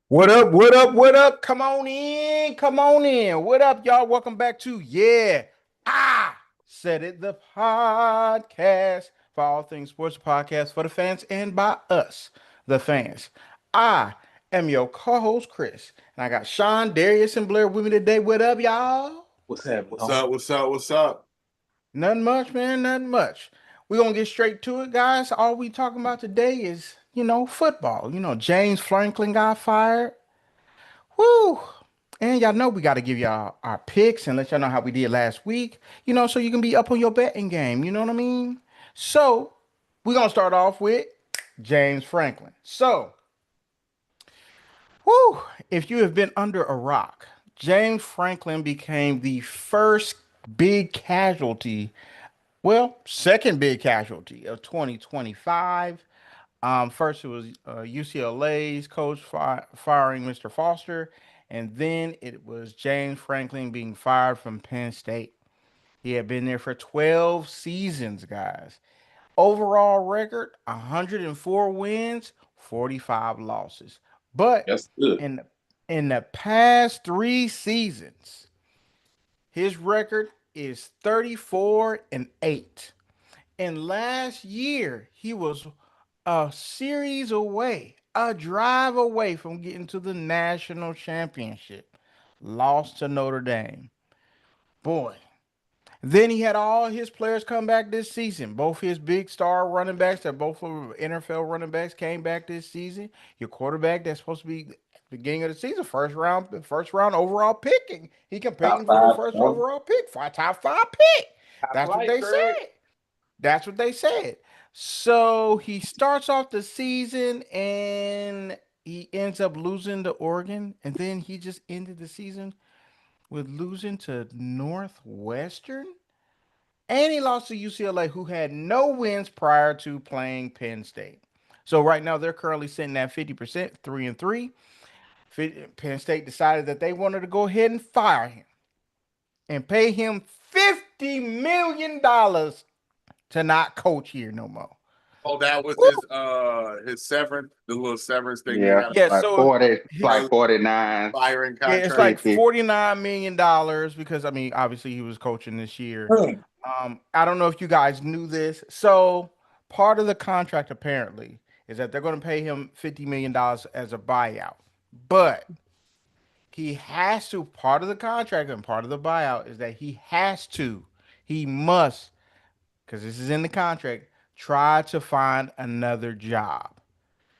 What up? What up? What up? Come on in. Come on in. What up, y'all? Welcome back to I Said It, the podcast for all things sports podcast for the fans and by us, the fans. I am your co-host, Chris, and I got Sean, Darius, and Blair with me today. What up, y'all? What's happening? What's up? What's up? What's up? Nothing much, man. Nothing much. We're gonna get straight to it, guys. All we talking about today is, football. James Franklin got fired. Woo! And y'all know we got to give y'all our picks and let y'all know how we did last week, so you can be up on your betting game. You know what I mean? So we're going to start off with James Franklin. So, whoo, if you have been under a rock, James Franklin became the first big casualty, well, second big casualty of 2025. First, it was UCLA's coach firing Mr. Foster, and then it was James Franklin being fired from Penn State. He had been there for 12 seasons, guys. Overall record 104 wins, 45 losses. But That's good. in the, in the past 3 seasons, his record is 34 and 8. And last year, he was a series away, a drive away from getting to the national championship. Lost to Notre Dame. Boy. Then he had all his players come back this season. Both his big star running backs, that both of NFL running backs, came back this season. Your quarterback that's supposed to be at the beginning of the season, first round overall picking. He Top competing for the five. first overall pick, for a top five pick. Top That's what flight, they Craig. said. That's what they said. So he starts off the season and he ends up losing to Oregon, and then he just ended the season with losing to Northwestern, and he lost to UCLA, who had no wins prior to playing Penn State. So right now they're currently sitting at 50%, 3-3. Penn State decided that they wanted to go ahead and fire him and pay him $50 million to not coach here no more. Oh, that was Woo! his severance, the little severance thing they Yeah, got Yeah, like so 40, his like 49, firing yeah, it's contract. like 50. $49 million because I mean, obviously he was coaching this year. Hmm. I don't know if you guys knew this. So part of the contract apparently is that they're going to pay him $50 million as a buyout, but he has to. Part of the contract and part of the buyout is that he must, because this is in the contract, try to find another job.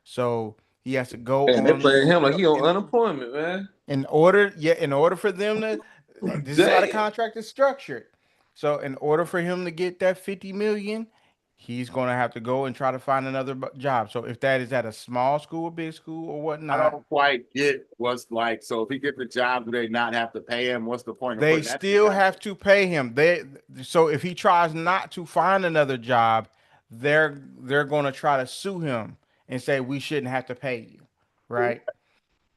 So he has to go Man, they on playing him like he on unemployment, man. in order for them to, this is how the Damn. contract is structured. So in order for him to get that 50 million, he's going to have to go and try to find another job. So if that is at a small school, big school, or I whatnot, don't quite get what's like. So if he get the job, do they not have to pay him? What's the point of they putting that in the still have contract? to pay him. So if he tries not to find another job, they're going to try to sue him and say we shouldn't have to pay you, right?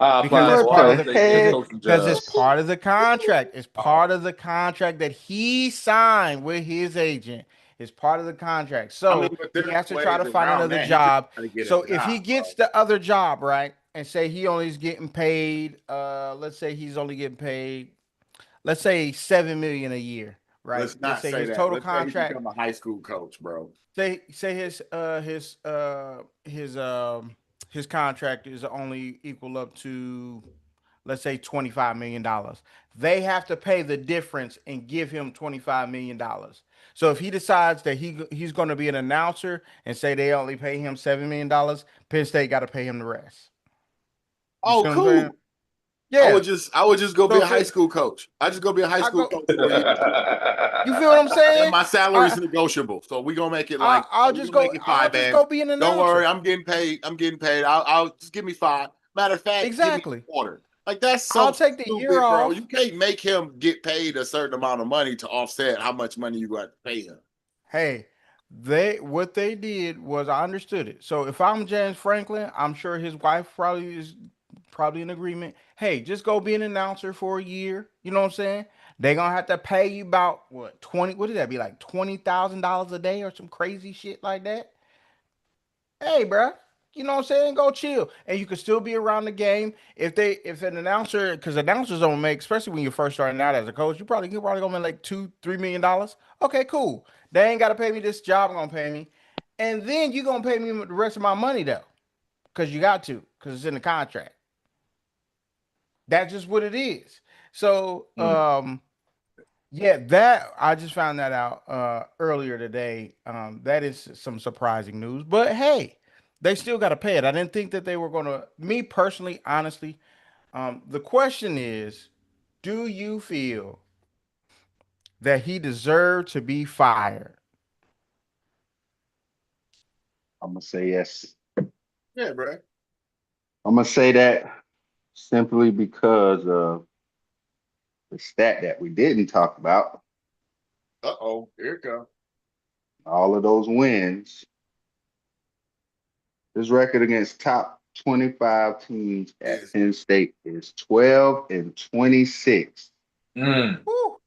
I Because applied it's What for part of Ohio the the State head heck? coaching because job. it's part of the contract. It's Oh, part of the contract that he signed with his agent. It's part of the contract. I mean, So but he there's has to try ways to find around another that. He just job. got to get a So if he job, gets bro. the other job, right, and say he only is getting paid, let's say he's only getting paid, let's say 7 million a year, right? Let's Let's not say say his that. total Let's say he contract, become a high school coach, bro. say his contract is only equal up to, let's say, $25 million. They have to pay the difference and give him $25 million. So if he decides that he's going to be an announcer and say they only pay him $7 million, Penn State got to pay him the rest. You see Oh, what I'm saying? cool. Yeah. I would just go be So a if high it, school coach. I just go be a high I school go, coach for a year. you feel what I'm And saying? my salary is I, negotiable, so we gonna make it I like I'll we just gonna go. make it I'll five just go bands. be an Don't worry, announcer. I'm getting paid. I'm getting paid. I'll just give me five. Matter of fact, give me Exactly. a quarter. Like that's so I'll take the year stupid, bro. off. You can't make him get paid a certain amount of money to offset how much money you got to pay him. Hey, they what they did was I understood it. So if I'm James Franklin, I'm sure his wife probably is probably in agreement. Hey, just go be an announcer for a year. You know what I'm saying? They gonna have to pay you about what 20? What did that be like $20,000 a day or some crazy shit like that? Hey, bruh, you know what I'm saying, go chill, and you can still be around the game. If an announcer, because announcers don't make, especially when you're first starting out as a coach, you're probably gonna make like $2-3 million. Okay, cool. They ain't got to pay me this job. Gonna pay me, and then you gonna pay me the rest of my money though, because you got to, because it's in the contract. That's just what it is. So, yeah, that I just found that out earlier today. That is some surprising news, but hey, they still got to pay it. I didn't think that they were gonna. Me personally, honestly, the question is, do you feel that he deserved to be fired? I'm gonna say yes. Yeah, bro. I'm gonna say that simply because of the stat that we didn't talk about. Here it comes. All of those wins. His record against top 25 teams at Penn State is 12-26.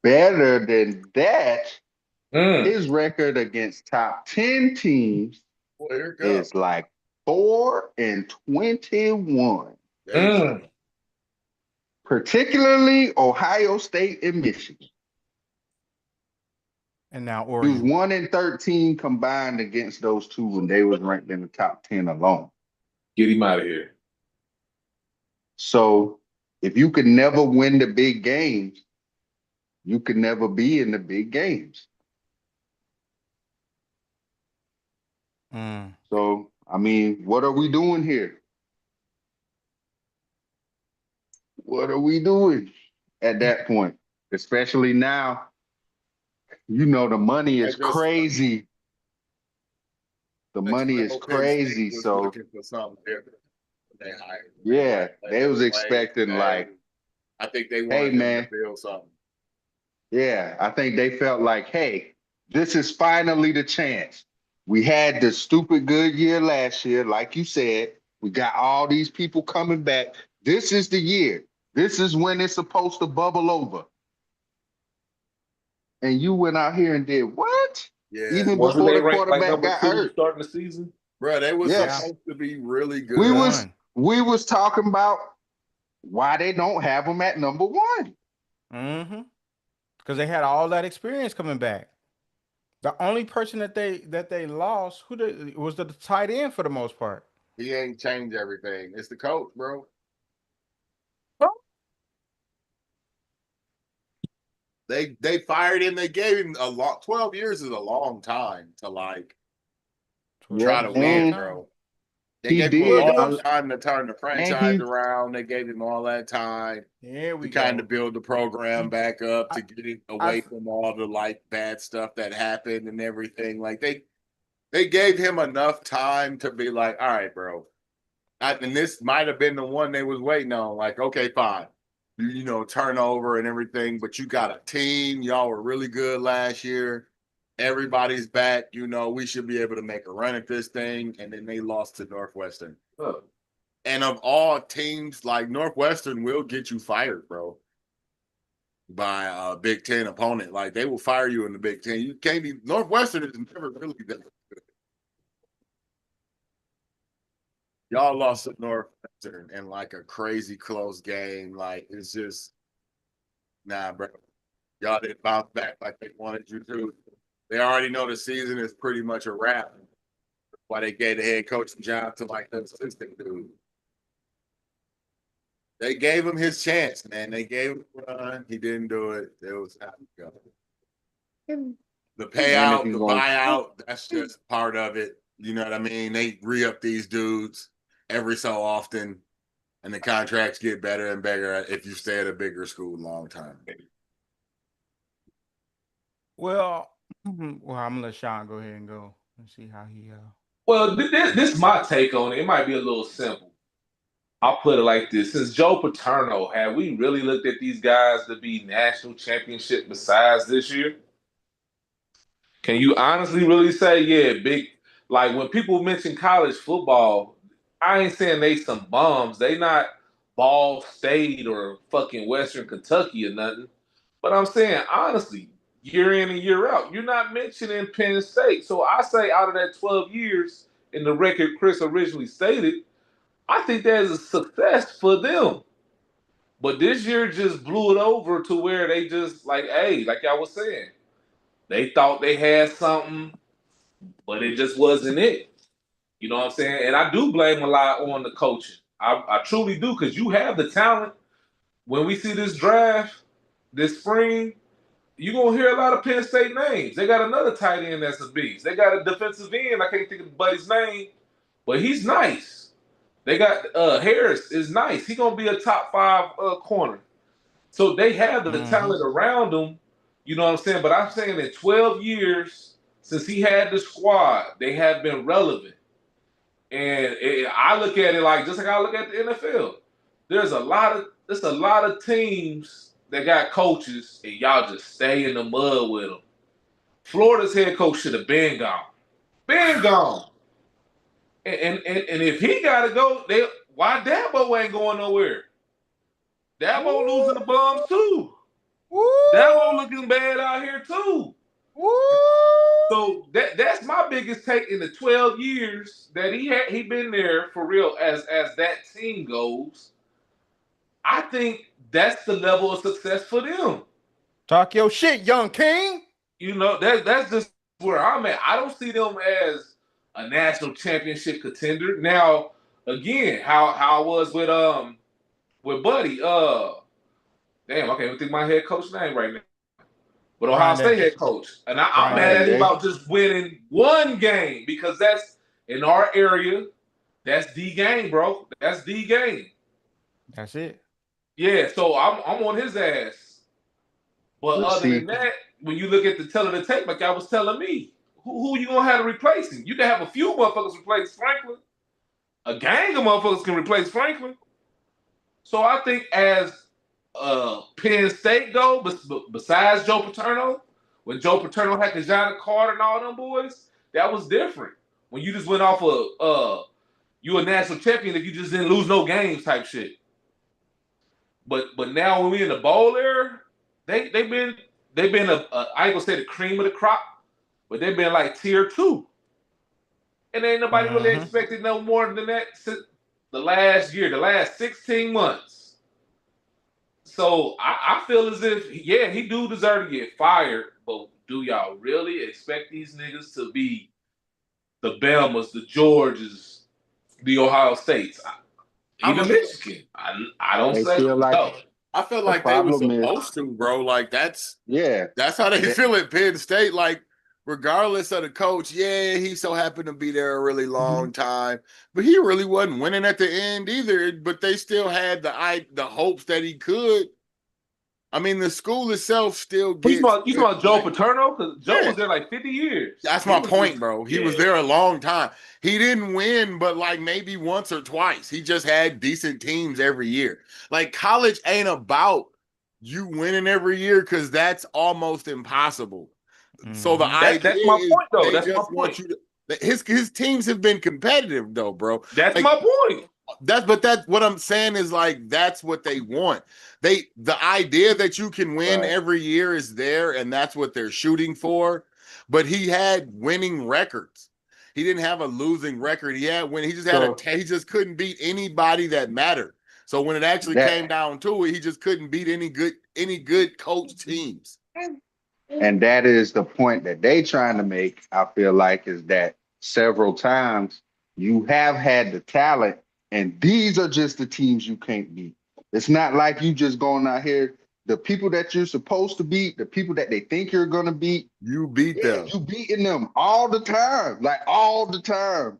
Better than that, his record against top 10 teams Here it comes. is like 4-21. Particularly Ohio State and Michigan. And now He was Oregon. 1-13 combined against those two when they was ranked in the top 10 alone. Get him out of here. So if you could never win the big games, you could never be in the big games. So, I mean, what are we doing here? What are we doing at that point? Especially now, you know, the money is crazy. The money is crazy. So, looking for something different. They hired. yeah, they was expecting like, I think they hey, wanted man, to build something. Yeah, I think they felt like, hey, this is finally the chance. We had the stupid good year last year, like you said. We got all these people coming back. This is the year. This is when it's supposed to bubble over. And you went out here and did what? Yeah. Even Wasn't before they the ranked like quarterback number got 2 hurt. starting the season? Bro, they were Yes. supposed to be really good. We was talking about why they don't have them at number 1. Because they had all that experience coming back. The only person that they lost was the tight end for the most part. He ain't changed everything. It's the coach, bro. They fired him. They gave him 12 years is a long time to like try to win, bro. They gave him a long time to turn the franchise around. They gave him all that time. Yeah, we kind of build the program back up to get it away from all the like bad stuff that happened and everything. Like they gave him enough time to be like, all right, bro. And this might have been the one they was waiting on. Like, okay, fine. You know, turnover and everything, but you got a team. Y'all were really good last year. Everybody's back. You know, we should be able to make a run at this thing. And then they lost to Northwestern. And of all teams, like Northwestern will get you fired, bro, by a Big Ten opponent. Like they will fire you in the Big Ten. You can't be Northwestern is never really that good. Y'all lost to Northwestern in like a crazy close game. Like it's just nah, bro. Y'all didn't bounce back like they wanted you to. They already know the season is pretty much a wrap. Why they gave the head coaching job to like the assistant dude. They gave him his chance, man. They gave him a run. He didn't do it. It was time to go. The payout, the buyout, that's just part of it. You know what I mean? They re-up these dudes every so often, and the contracts get better and better if you stay at a bigger school long time. Well, I'm gonna let Sean go ahead and go and see how he. Well, this is my take on it. It might be a little simple. I'll put it like this. Since Joe Paterno, have we really looked at these guys to be national championship besides this year? Can you honestly really say, yeah, big, like when people mention college football, I ain't saying they some bums. They not Ball State or fucking Western Kentucky or nothing. But I'm saying, honestly, year in and year out, you're not mentioning Penn State. So I say out of that 12 years, in the record Chris originally stated, I think that is a success for them. But this year just blew it over to where they just like, hey, like I was saying, they thought they had something, but it just wasn't it. You know what I'm saying? And I do blame a lot on the coaching. I truly do, because you have the talent. When we see this draft this spring, you're going to hear a lot of Penn State names. They got another tight end that's a beast. They got a defensive end. I can't think of the buddy's name, but he's nice. They got Harris is nice. He's going to be a top 5 corner. So they have the talent around them. You know what I'm saying? But I'm saying in 12 years since he had the squad, they have been relevant. And I look at it like, just like I look at the NFL. There's a lot of teams that got coaches, and y'all just stay in the mud with them. Florida's head coach should have been gone. Been gone. And if he got to go, why Dabo ain't going nowhere? Dabo losing the bums too. Dabo looking bad out here too. So that's my biggest take in the 12 years that he been there for real as that team goes. I think that's the level of success for them. Talk your shit, young king. You know, that's just where I'm at. I don't see them as a national championship contender. Now, again, how I was with Buddy. Damn, I can't even think of my head coach name right now. But Ohio State head coach. And I'm mad at him about just winning one game, because that's in our area. That's the game, bro. That's the game. That's it. Yeah, so I'm on his ass. But other than that, when you look at the tail of the tape, like I was telling me, who you gonna have to replace him? You can have a few motherfuckers replace Franklin. A gang of motherfuckers can replace Franklin. So I think as Penn State go, besides Joe Paterno, when Joe Paterno had Kajana Carter and all them boys, that was different. When you just went off of you a national champion if you just didn't lose no games type shit. But now when we in the bowl era, they've been I ain't gonna say the cream of the crop, but they've been like tier 2. And ain't nobody really expected no more than that since the last year, the last 16 months. So I feel as if, yeah, he do deserve to get fired, but do y'all really expect these niggas to be the Belmas, the Georges, the Ohio States? Even Michigan. I don't say no. I feel like they were supposed to, bro. Like that's how they feel at Penn State. Like, regardless of the coach, he so happened to be there a really long time, but he really wasn't winning at the end either. But they still had the hopes that he could. I mean, the school itself still gets. You talking about Joe Paterno? Because Joe was there like 50 years. That's my point, bro. He was there a long time. He didn't win, but like maybe once or twice. He just had decent teams every year. Like, college ain't about you winning every year, because that's almost impossible. So the idea that's my point, though. That's my point. His teams have been competitive, though, bro. That's like, my point. That's what I'm saying is, like, that's what they want. The idea that you can win every year is there, and that's what they're shooting for. But he had winning records. He didn't have a losing record. He just couldn't beat anybody that mattered. So when it actually came down to it, he just couldn't beat any good coach teams. And that is the point that they trying to make, I feel like, is that several times you have had the talent, and these are just the teams you can't beat. It's not like you just going out here, the people that you're supposed to beat, the people that they think you're going to beat. You beat them. You beating them all the time, like all the time.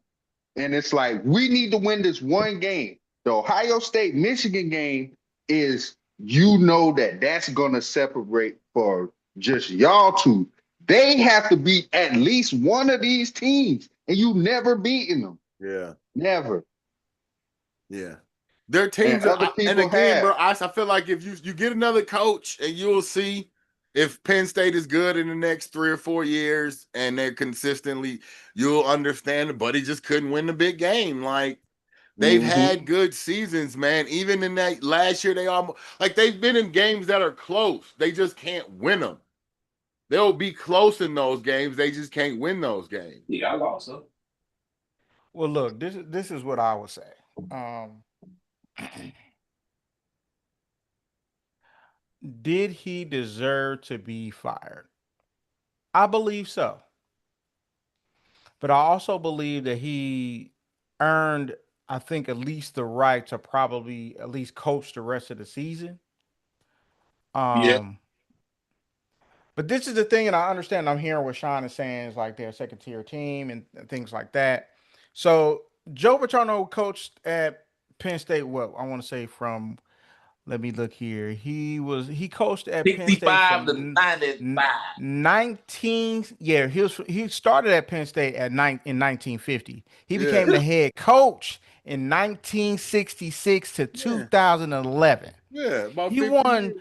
And it's like, we need to win this one game. The Ohio State-Michigan game is, that's going to separate for just y'all two. They have to beat at least one of these teams, and you never beaten them. Yeah. Never. Yeah. Their teams and again, bro, I feel like if you get another coach, and you'll see if Penn State is good in the next 3 or 4 years and they're consistently, you'll understand it, but he just couldn't win the big game. Like, they've had good seasons, man. Even in that last year, they've been in games that are close. They just can't win them. They'll be close in those games. They just can't win those games. Yeah, I lost them. Well, look, this is what I would say. Um, did he deserve to be fired? I believe so. But I also believe that he earned, I think, at least the right to probably at least coach the rest of the season. Yeah. Um, but this is the thing, and I understand. I'm hearing what Sean is saying is like they're a second tier team and things like that. So Joe Paterno coached at Penn State. What I want to say from, let me look here. He coached at Penn State 65 to from 95. 19. Yeah, he started at Penn State in 1950. He Yeah. became the head coach in 1966 to Yeah. 2011. Yeah, about He 50 won, years.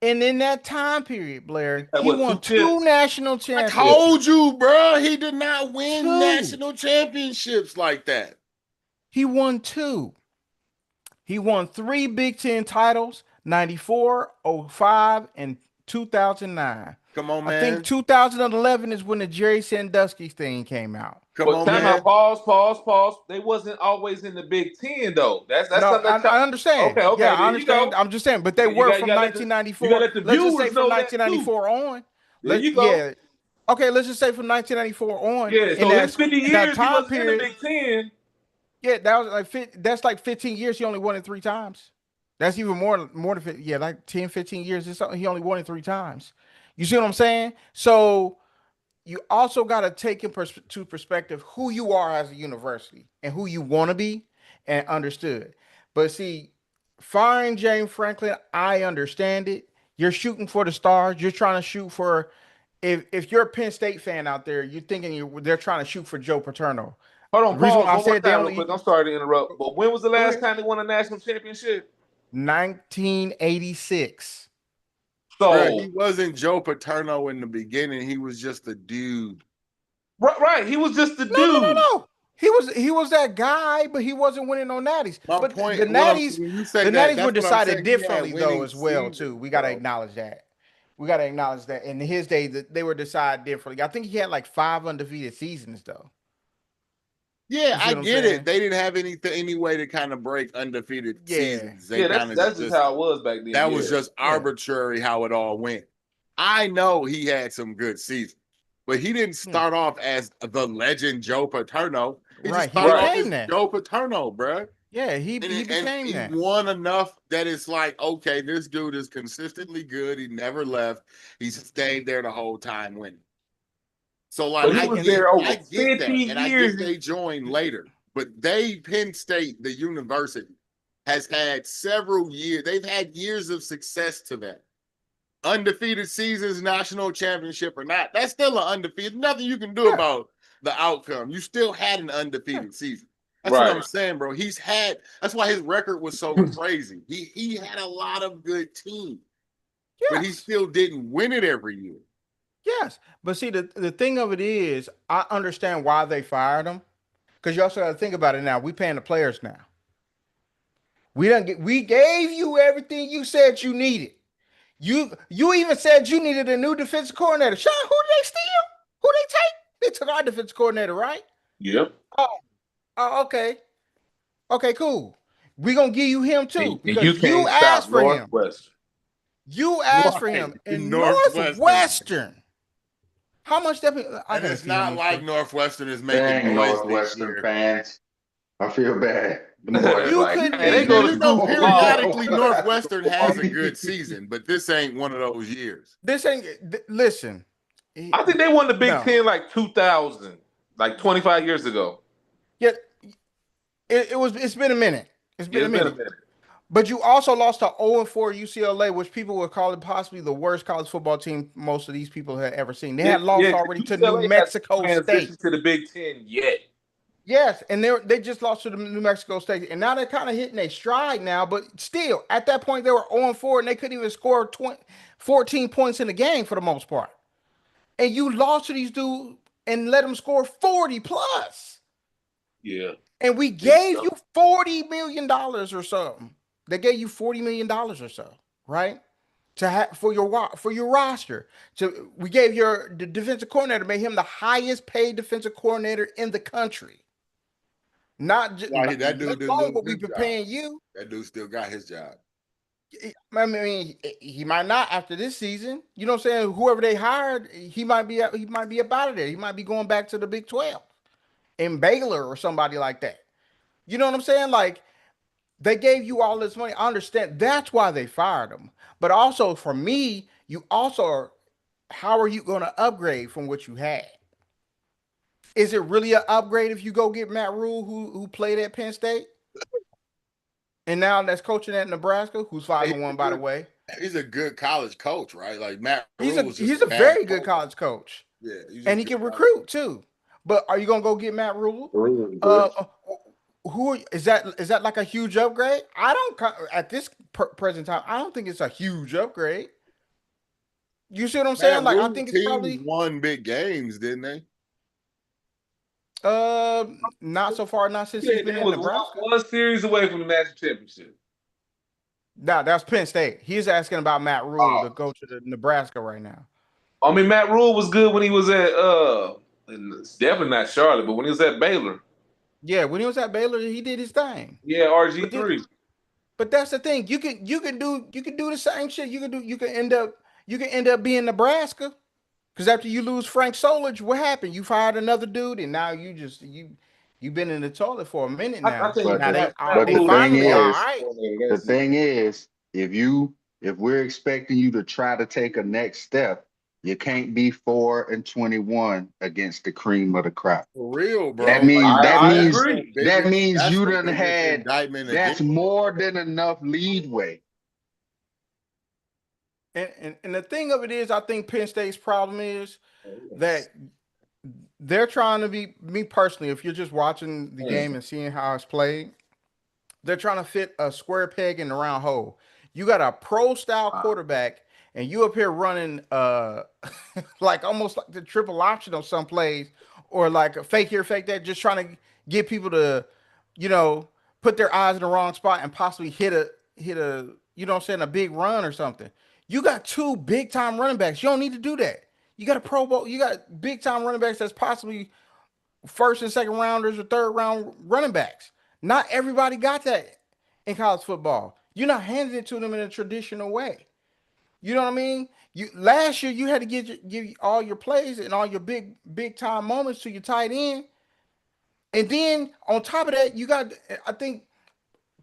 and in that time period, Blair, Had he what, won 2 two chips? national I championships. told you, bro, he did not win Two. national championships like that. He won two. He won 3 Big 10 titles, 94, 05, and 2009. Come on, I man. think 2011 is when the Jerry Sandusky thing came out. Come But on, time man. out, pause. They wasn't always in the Big Ten though. That's No, something that I understand. okay, Yeah, I there you understand. go. I'm just saying, but they You were got, from you got you 1994. got to let the Let's just say viewers from know that too. 1994 on. There you go. Yeah. Okay, let's just say from 1994 on. Yeah, so in 50 in that years he time wasn't in the period, Big Ten. yeah, that was that's like 15 years. He only won it 3 times. That's even more than yeah, like 10, 15 years. He only won it 3 times. You see what I'm saying? So you also got to take into perspective who you are as a university and who you want to be and understood. But see, firing James Franklin, I understand it. You're shooting for the stars. You're trying to shoot for, if you're a Penn State fan out there, you're thinking they're trying to shoot for Joe Paterno. Hold The on, reason why pause I one more said they time real quick. only I'm sorry to interrupt, but when was the Go last ahead. time they won a national championship? 1986. Bro, So he wasn't Joe Paterno in the beginning. He was just a dude. right, he was just the No, no, no, dude. no. He was that guy, but he wasn't winning on natties. My But point, the natties, when you say the that, natties were that's what I'm decided saying. He had differently though winning as well seasons, too. We got to bro. acknowledge that. We got to acknowledge that. In his day, that they were decided differently. I think he had like 5 undefeated seasons though. Yeah, You see I what I'm get saying? it. They didn't have any way to kind of break undefeated Yeah. seasons. They Yeah, kind of that's just how it was back then. that was yeah. just arbitrary how it all went. I know he had some good seasons, but he didn't start off as the legend Joe Paterno. He Right. just He started off became as that. Joe Paterno, bro. Yeah, he And became he that. won enough that it's like, okay, this dude is consistently good. He never left. He stayed there the whole time winning. So like But he was there over I get 50 that, and I years. get they joined later. But Penn State, the university, has had several years. They've had years of success to that. Undefeated seasons, national championship or not, that's still an undefeated. Nothing you can do about the outcome. You still had an undefeated season. That's what I'm Right. saying, bro. That's why his record was so crazy. He had a lot of good teams, but he Yes. still didn't win it every year. Yes. But see, the thing of it is, I understand why they fired him. Because you also got to think about it now. We paying the players now. We gave you everything you said you needed. You even said you needed a new defensive coordinator. Sean, who did they steal? Who they take? They took our defensive coordinator, right? Yep. Oh, okay. Okay, cool. We're gonna give you him too. And Because you can't asked stop for him. Northwestern. You asked for Right. him in Northwestern. Northwestern. How much that And it's not like Northwestern is making Dang, noise this Northwestern year. fans. I feel bad. The boys You like, couldn't Hey, they go to school for Periodically, ball. Northwestern has a good season, but this ain't one of those years. this ain't listen. I think they won the Big No. Ten like 2000, like 25 years ago. Yeah, it's been a minute. It's been Yeah, a it's minute. been a minute. But you also lost to 0-4 UCLA, which people would call it possibly the worst college football team most of these people had ever seen. They had lost already to UCLA New Mexico hasn't State. transitioned to the Big Ten yet. Yes, and they just lost to the New Mexico State, and now they're kind of hitting a stride now. But still, at that point, they were 0-4, and they couldn't even score 14 points in the game for the most part. And you lost to these dudes and let them score 40 plus. Yeah. And we gave you $40 million or something. They gave you $40 million or so, right? To have for your roster. We gave the defensive coordinator, made him the highest paid defensive coordinator in the country. Not just Why that dude let didn't alone lose what we've his been job. paying you. That dude still got his job. I mean, he might not after this season. You know what I'm saying? Whoever they hired, he might be up out of there. He might be going back to the Big 12 in Baylor or somebody like that. You know what I'm saying? Like they gave you all this money. I understand that's why they fired him. But also for me, you also are, how are you going to upgrade from what you had? Is it really an upgrade if you go get Matt Rule, who played at Penn State? And now that's coaching at Nebraska, who's 5-1, by the way. He's a good college coach, right? Like Matt He's Rule was just a very good college coach. Yeah, and he can recruit too. But are you gonna go get Matt Rule? Who is that? Is that like a huge upgrade? I don't at this present time. I don't think it's a huge upgrade. You see what I'm saying? Like I think it's probably won big games, didn't they? Not so far. Not since he's been in Nebraska. One series away from the national championship. No, that's Penn State. He's asking about Matt Rule, the coach of the Nebraska right now. I mean, Matt Rule was good when he was at and it's definitely not Charlotte, but when he was at Baylor. Yeah, when he was at Baylor, he did his thing. Yeah, RG3. But that's the thing. You can do the same shit. You can end up being Nebraska. Because after you lose Frank Solich, what happened? You fired another dude, and now you've been in the toilet for a minute now. The thing is, if we're expecting you to try to take a next step, you can't be 4-21 against the cream of the crop. For real, bro. That means you done had that's more than enough leadway. And the thing of it is, I think Penn State's problem is that they're trying to be, me personally, if you're just watching the game and seeing how it's played, they're trying to fit a square peg in the round hole. You got a pro-style quarterback, and you up here running like almost like the triple option on some plays, or like a fake here, fake that, just trying to get people to, put their eyes in the wrong spot and possibly hit a, you know what I'm saying, a big run or something. You got two big time running backs. You don't need to do that. You got a Pro Bowl. You got big time running backs that's possibly first and second rounders or third round running backs. Not everybody got that in college football. You're not handing it to them in a traditional way. You know what I mean? Last year you had to give all your plays and all your big time moments to your tight end. And then on top of that, you got, I think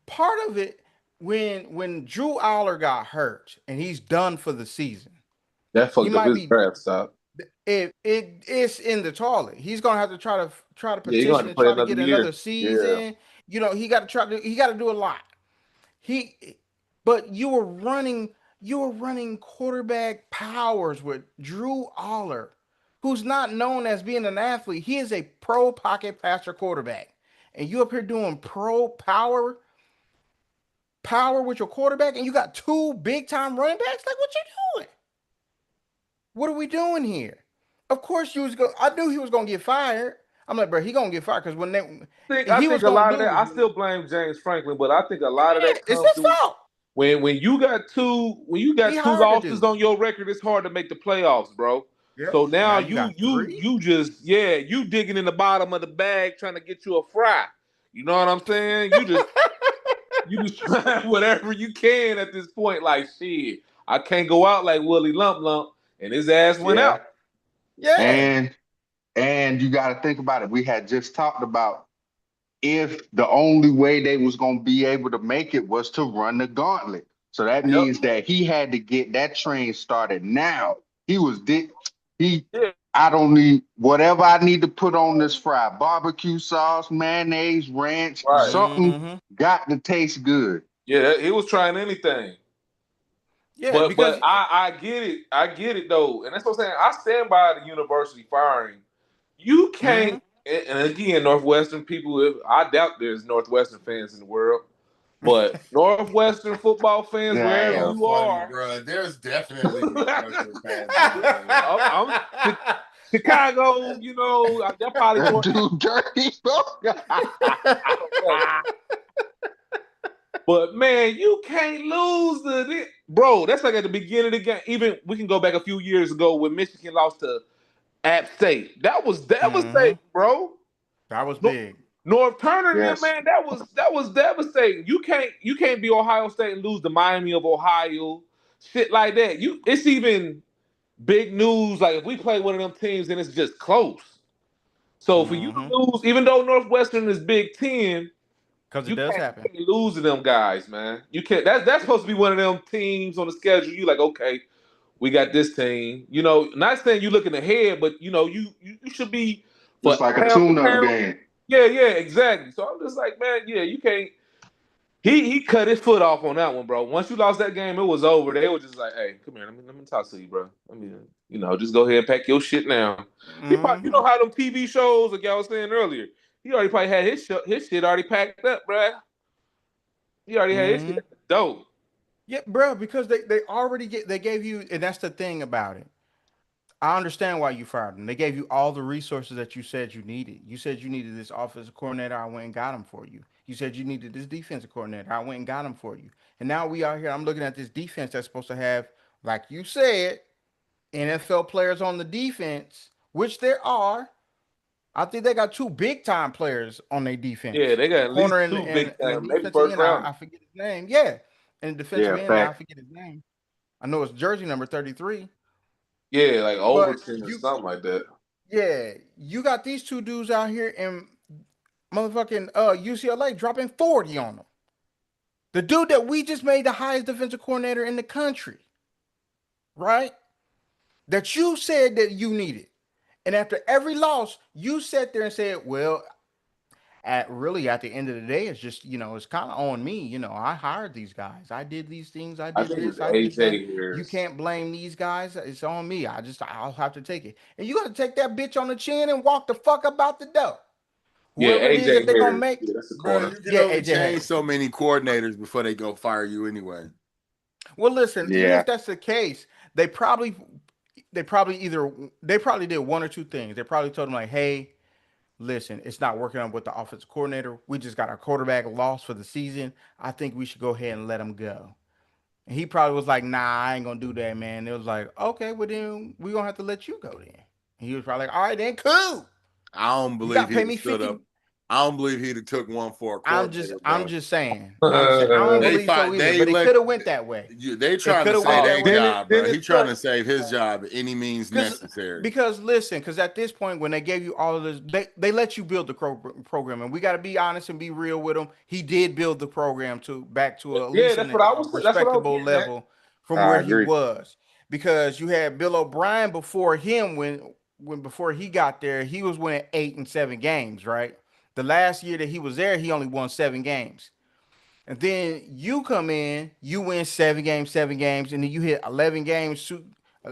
part of it, when Drew Aller got hurt and he's done for the season, that fucked up his draft stock. It's in the toilet. He's gonna have to try to petition and try to get another season. Yeah. He got to do a lot. But you were running quarterback powers with Drew Aller, who's not known as being an athlete. He is a pro pocket passer quarterback, and you up here doing pro power with your quarterback, and you got two big time running backs. Like, what you doing? What are we doing here? Of course, I knew he was gonna get fired. I'm like, bro, he gonna get fired because when I think a lot of that. I still blame James Franklin, but I think a lot of that is his fault. When you got two losses on your record, it's hard to make the playoffs, bro. Yep. So now you just you digging in the bottom of the bag trying to get you a fry. You know what I'm saying? You just trying whatever you can at this point. Like, shit, I can't go out like Willie Lump, and his ass went out. Yeah. And you got to think about it. We had just talked about if the only way they was going to be able to make it was to run the gauntlet. So that means that he had to get that train started now. I don't need whatever I need to put on this fry. Barbecue sauce, mayonnaise, ranch, something got to taste good. Yeah, he was trying anything. Yeah, but I get it. I get it though. And that's what I'm saying. I stand by the university firing. You can't, and again, Northwestern people, I doubt there's Northwestern fans in the world. But Northwestern football fans, wherever you are, bro, there's definitely Northwestern fans. I'm Chicago, they're probably too dirty, bro. But man, you can't lose bro. That's like at the beginning of the game. Even we can go back a few years ago when Michigan lost to App State. That was devastating, bro. That was big. North Turner, Yes. man, that was devastating. You can't be Ohio State and lose to Miami of Ohio, shit like that. It's even big news. Like if we play one of them teams and it's just close. So for you to lose, even though Northwestern is Big Ten, because it you does can't, happen. you can't lose to them guys, man. You can't. That's supposed to be one of them teams on the schedule. You like, okay, we got this team. Not saying you looking ahead, but you should be for It's like a pound for tune-up pound. game. Yeah, exactly. So I'm just like, man, yeah, you can't. He cut his foot off on that one, bro. Once you lost that game, it was over. They were just like, hey, come here, let me talk to you, bro. I mean, just go ahead and pack your shit now. He probably, you know how them TV shows, like y'all was saying earlier, he already probably had his shit already packed up, bro. He already had his shit dope. Yeah, bro, because they already they gave you, and that's the thing about it. I understand why you fired them. They gave you all the resources that you said you needed. You said you needed this offensive coordinator. I went and got him for you. You said you needed this defensive coordinator. I went and got him for you. And now we are here. I'm looking at this defense that's supposed to have, like you said, NFL players on the defense, which there are. I think they got two big time players on their defense. Yeah, they got at least corner two big and time, maybe defensive first end. round. I forget his name. Yeah, and defensive end. I fact. forget his name. I know it's jersey number 33. Yeah, like But Overton or something like that. yeah, you got these two dudes out here in motherfucking UCLA dropping 40 on them. The dude that we just made the highest defensive coordinator in the country, right? That you said that you needed. And after every loss, you sat there and said, well, at the end of the day, it's just, it's kind of on me. I hired these guys. I did these things. I did think this. it's I did that. AJ here. You can't blame these guys. It's on me. I'll have to take it. And you got to take that bitch on the chin and walk the fuck about the door. Whoever it is that they're going to make. Yeah, that's the Bro, corner. you can only change so many coordinators before they go fire you anyway. Well, listen, even Yeah. if that's the case, they probably did one or two things. They probably told him like, hey, listen, it's not working out with the offensive coordinator. We just got our quarterback lost for the season. I think we should go ahead and let him go. And he probably was like, nah, I ain't gonna do that, man. It was like, okay, well then we're gonna have to let you go then. And he was probably like, all right, then cool. I don't You gotta believe pay me he stood 50. up. I don't believe he'd have took one for a coordinator. I'm just saying. I don't believe so either. But it could have went that way. They trying to coulda save went their that job, bro. He trying to save his job at any means necessary. Because listen, because at this point, when they gave you all of this, they let you build the program, and we got to be honest and be real with him. He did build the program back to a respectable level from where he was. Because you had Bill O'Brien before him before he got there, he was winning 8 and 7 games, right? The last year that he was there, he only won 7 games. And then you come in, you win 7 games, and then you hit 11 games.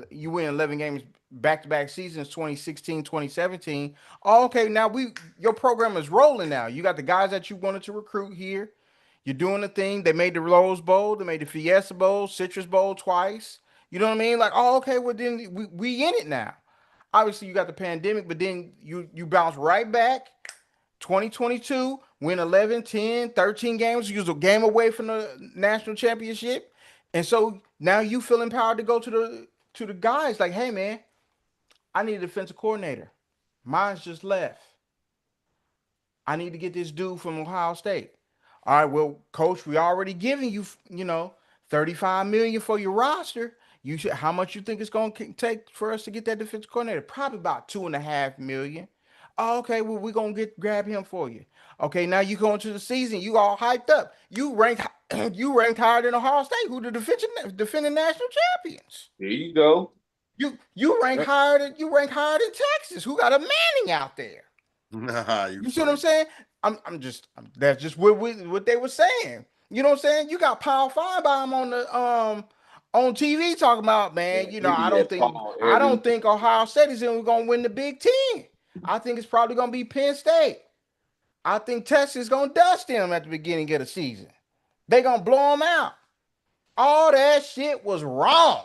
You win 11 games back-to-back seasons, 2016, 2017. Oh, okay, now your program is rolling now. You got the guys that you wanted to recruit here. You're doing the thing. They made the Rose Bowl. They made the Fiesta Bowl, Citrus Bowl twice. You know what I mean? Like, oh, okay, well, then we in it now. Obviously, you got the pandemic, but then you bounce right back. 2022, win 11, 10, 13 games. You was a game away from the national championship. And so now you feel empowered to go to the guys like, hey, man, I need a defensive coordinator. Mine's just left. I need to get this dude from Ohio State. All right, well, coach, we already giving you, $35 million for your roster. How much you think it's going to take for us to get that defensive coordinator? Probably about $2.5 million. Oh, okay, well, we're going to grab him for you. Okay, now you go into the season, you all hyped up. You ranked higher than Ohio State, who the defending national champions. There you go. You rank higher than Texas, who got a Manning out there. Nah, you see what I'm saying? That's just what they were saying. You know what I'm saying? You got Power 5 by him on TV talking about, man. I don't think Ohio State is even going to win the Big Ten. I think it's probably going to be Penn State. I think Texas is going to dust them at the beginning of the season. They're going to blow them out. All that shit was wrong.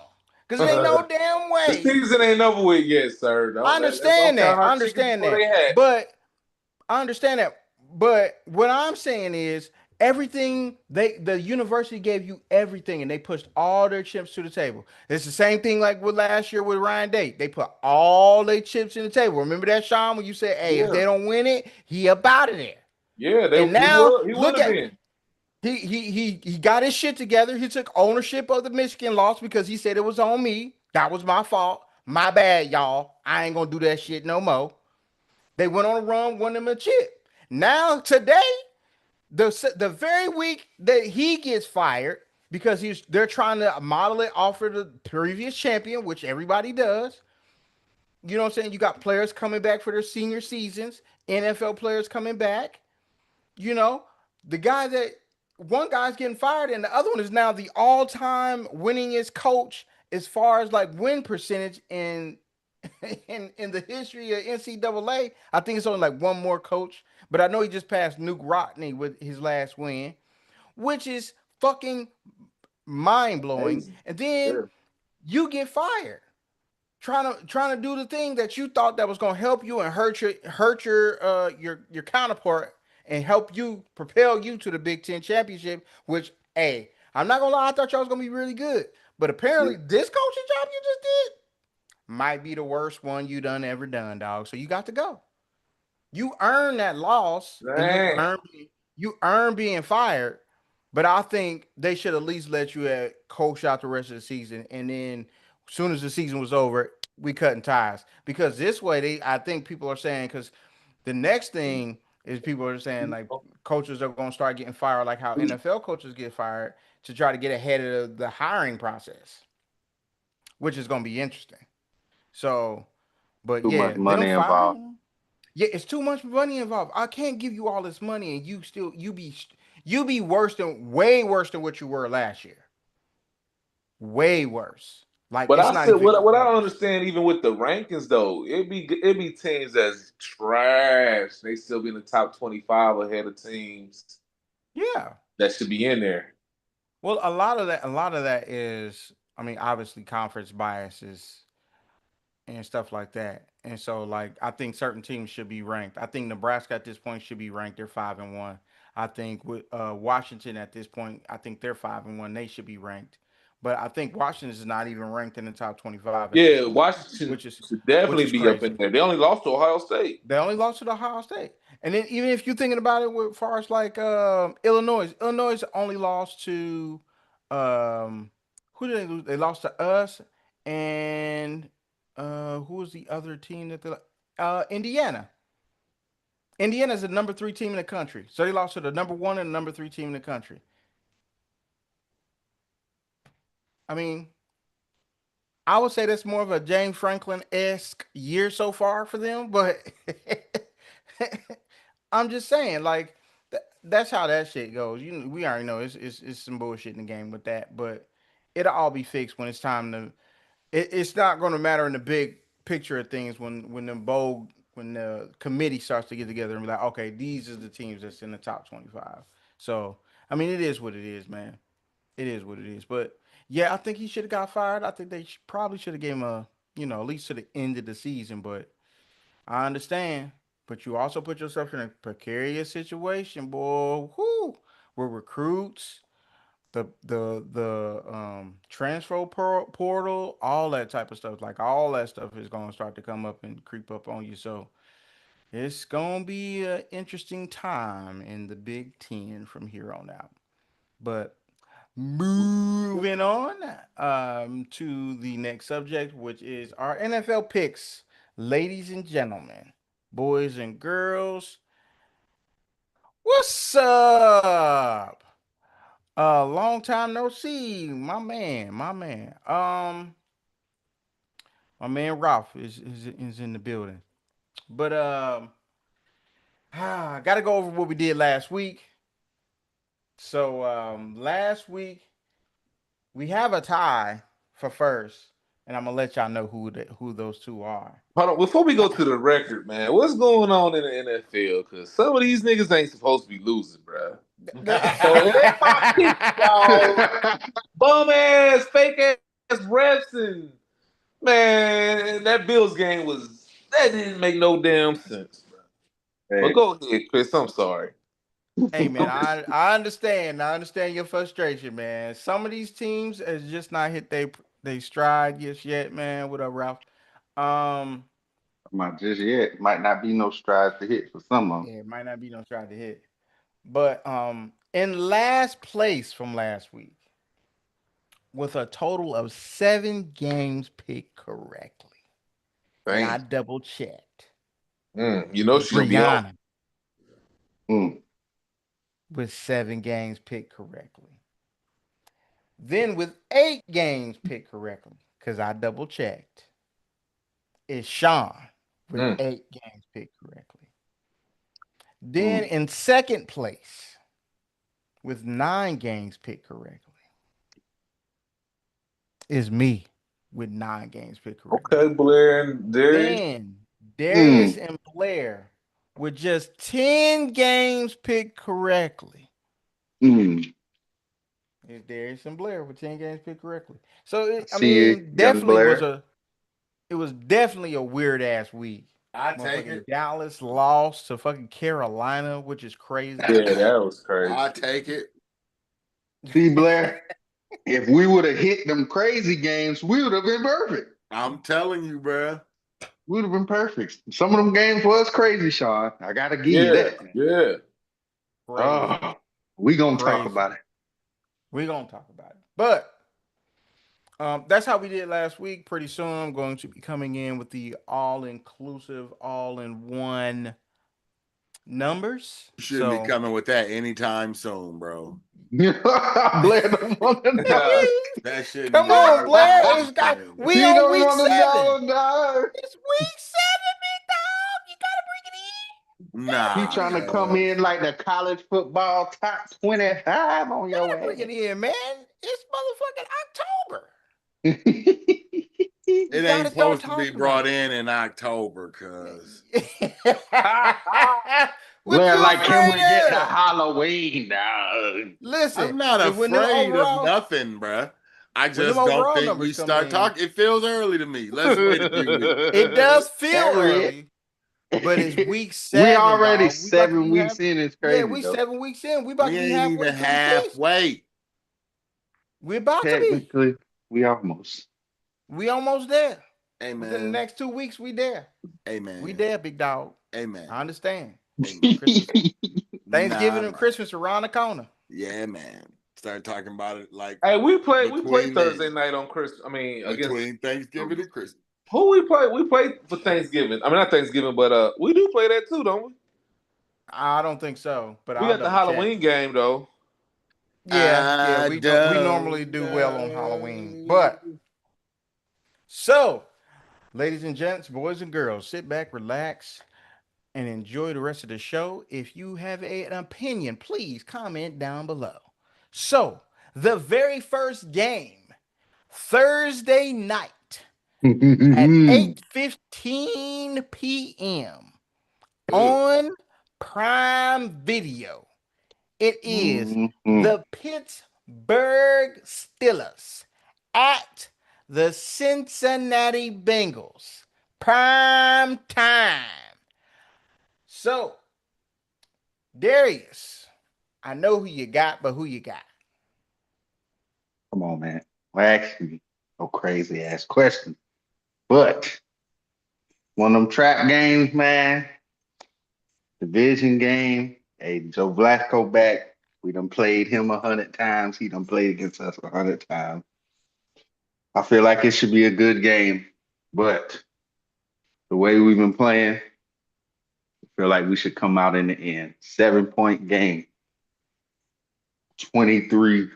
Because it ain't no damn way. The season ain't over with yet, sir. I understand that. But I understand that. But what I'm saying is everything, the university gave you everything, and they pushed all their chips to the table. It's the same thing like with last year with Ryan Day. They put all their chips in the table. Remember that, Sean, when you said, hey, if they don't win it, he up out of there. Yeah, And now he would look have at been. he got his shit together. He took ownership of the Michigan loss because he said it was on me. That was my fault. My bad, y'all. I ain't gonna do that shit no more. They went on a run, won them a chip. Now today, the very week that he gets fired because they're trying to model it off of the previous champion, which everybody does. You know what I'm saying? You got players coming back for their senior seasons, NFL players coming back. You know, the guy that one guy's getting fired and the other one is now the all-time winningest coach as far as like win percentage in the history of NCAA. I think it's only like one more coach, but I know he just passed Nuke Rodney with his last win, which is fucking mind blowing. Crazy. And then Yeah. you get fired trying to do the thing that you thought that was going to help you and hurt your counterpart and help you propel you to the Big Ten championship. Which, hey, I'm not gonna lie, I thought y'all was gonna be really good, but apparently this coaching job you just did might be the worst one you done ever done, dog. So you got to go. You earned that loss and Dang. you earned being fired. But I think they should at least let you coach out the rest of the season, and then as soon as the season was over, we cutting ties. Because this way, I think people are saying because the next thing is people are saying like coaches are going to start getting fired, like how NFL coaches get fired to try to get ahead of the hiring process, which is going to be interesting. So, but Too much yeah, them money involved. firing, yeah, it's too much money involved. I can't give you all this money and you be way worse than what you were last year. Way worse. Like But it's I not said even what I don't close. understand even with the rankings though, it be teams that's trash. They still be in the top 25 ahead of teams Yeah. that should be in there. Well, a lot of that is, I mean, obviously conference biases and stuff like that. And so, like, I think certain teams should be ranked. I think Nebraska at this point should be ranked. They're 5-1. I think with Washington at this point, I think they're 5-1. They should be ranked. But I think Washington is not even ranked in the top 25 at this Yeah, point, Washington which is should which definitely is be up in crazy. there. They only lost to Ohio State. They only lost to the Ohio State. And then even if you're thinking about it with far as like Illinois only lost to um who did they lose? They lost to us and who was the other team that Indiana. Indiana's the number 3 team in the country. So they lost to the number 1 and number 3 team in the country. I mean, I would say that's more of a James Franklin-esque year so far for them, but I'm just saying, like that's how that shit goes. You know, we already know it's some bullshit in the game with that, but it'll all be fixed when it's time to. It's not going to matter in the big picture of things when the committee starts to get together and be like, okay, these are the teams that's in the top 25. So I mean, it is what it is, man. It is what it is. But yeah, I think he should have got fired. I think they probably should have gave him at least to the end of the season. But I understand. But you also put yourself in a precarious situation, boy. Whoo, with recruits, the transfer portal, all that type of stuff. Like all that stuff is gonna start to come up and creep up on you. So it's gonna be an interesting time in the Big Ten from here on out. But moving on to the next subject, which is our NFL picks, ladies and gentlemen, boys and girls. What's up? Long time no see, my man Ralph is in the building. But gotta go over what we did last week. So last week we have a tie for first, and I'm gonna let y'all know who those two are. Hold on, before we go to the record, man, what's going on in the NFL? Because some of these niggas ain't supposed to be losing, bro. So it ain't my pick, y'all. Bum ass, fake ass refs, and man, that Bills game that didn't make no damn sense, bro. But Hey, go ahead, Chris. I'm sorry. Hey man, I understand. I understand your frustration, man. Some of these teams has just not hit they stride just yet, man. What up, Ralph? Um, Not just yet. Might not be no strides to hit for some of them. Yeah, it might not be no try to hit. But in last place from last week, with a total of 7 games picked correctly. And I Dang. double checked. You know It's she's gonna be on. Brianna Mm. with 7 games picked correctly. Then with 8 games picked correctly, because I double checked, is Sean with 8 games picked correctly. Then in second place, with 9 games picked correctly, is me with 9 games picked correctly. Okay, Blair and Darius. Then Darius and Blair with just 10 games picked correctly. Mm. It's Darius and Blair with 10 games picked correctly. So I See you, mean, young definitely Blair. it was definitely a weird ass week. I take it. Dallas lost to fucking Carolina, which is crazy. Yeah, that was crazy. I take it. See, Blair, if we would have hit them crazy games, we would have been perfect. I'm telling you, bro. We would have been perfect. Some of them games was crazy, Sean. I gotta give you that. Yeah. Crazy. We gonna talk Crazy. about it. We're gonna talk about it. But that's how we did last week. Pretty soon I'm going to be coming in with the all-inclusive, all-in-one numbers. You shouldn't be coming with that anytime soon, bro. Blair don't want to know. That shit. Come on, Blair. We He on don't week wanna 7. know, no. It's week 7, big dog. You gotta bring it in. Nah. He trying to come in like the college football top 25 on You your gotta bring it in, man. It's motherfucking October. It ain't supposed to be brought in October, cuz. Blair, like, can we get to Halloween now? Listen, I'm not afraid of nothing, bruh. I just don't think we start talking. It feels early to me. Let's wait a few weeks. It does feel early, but it's week 7. We already dog. 7 weeks in. It's crazy. Yeah, we though. 7 weeks in. We about to be ain't even halfway. We're about to be. Technically, we almost. We almost there. Amen. Within the next 2 weeks, we there. Amen. We there, big dog. Amen. I understand. Amen. Thanksgiving and Christmas around the corner. Yeah, man. Start talking about it like. Hey, we played Thursday night on Christmas. I mean, between Thanksgiving and Christmas. Who we play? We played for Thanksgiving. I mean, not Thanksgiving, but we do play that too, don't we? I don't think so. But we got the Halloween game though. Yeah, we normally do well on Halloween. But so, ladies and gents, boys and girls, sit back, relax, and enjoy the rest of the show. If you have an opinion, please comment down below. So, the very first game, Thursday night at 8:15 p.m. on Prime Video. It is the Pittsburgh Steelers at the Cincinnati Bengals. Prime time. So, Darius, I know who you got, but who you got? Come on, man. Well, actually, no crazy ass question. But one of them trap games, man. Division game. Hey, Joe Blasco back. We done played him 100 times. He done played against us 100 times. I feel like it should be a good game, but the way we've been playing, I feel like we should come out in the end. 7-point game. 23-16.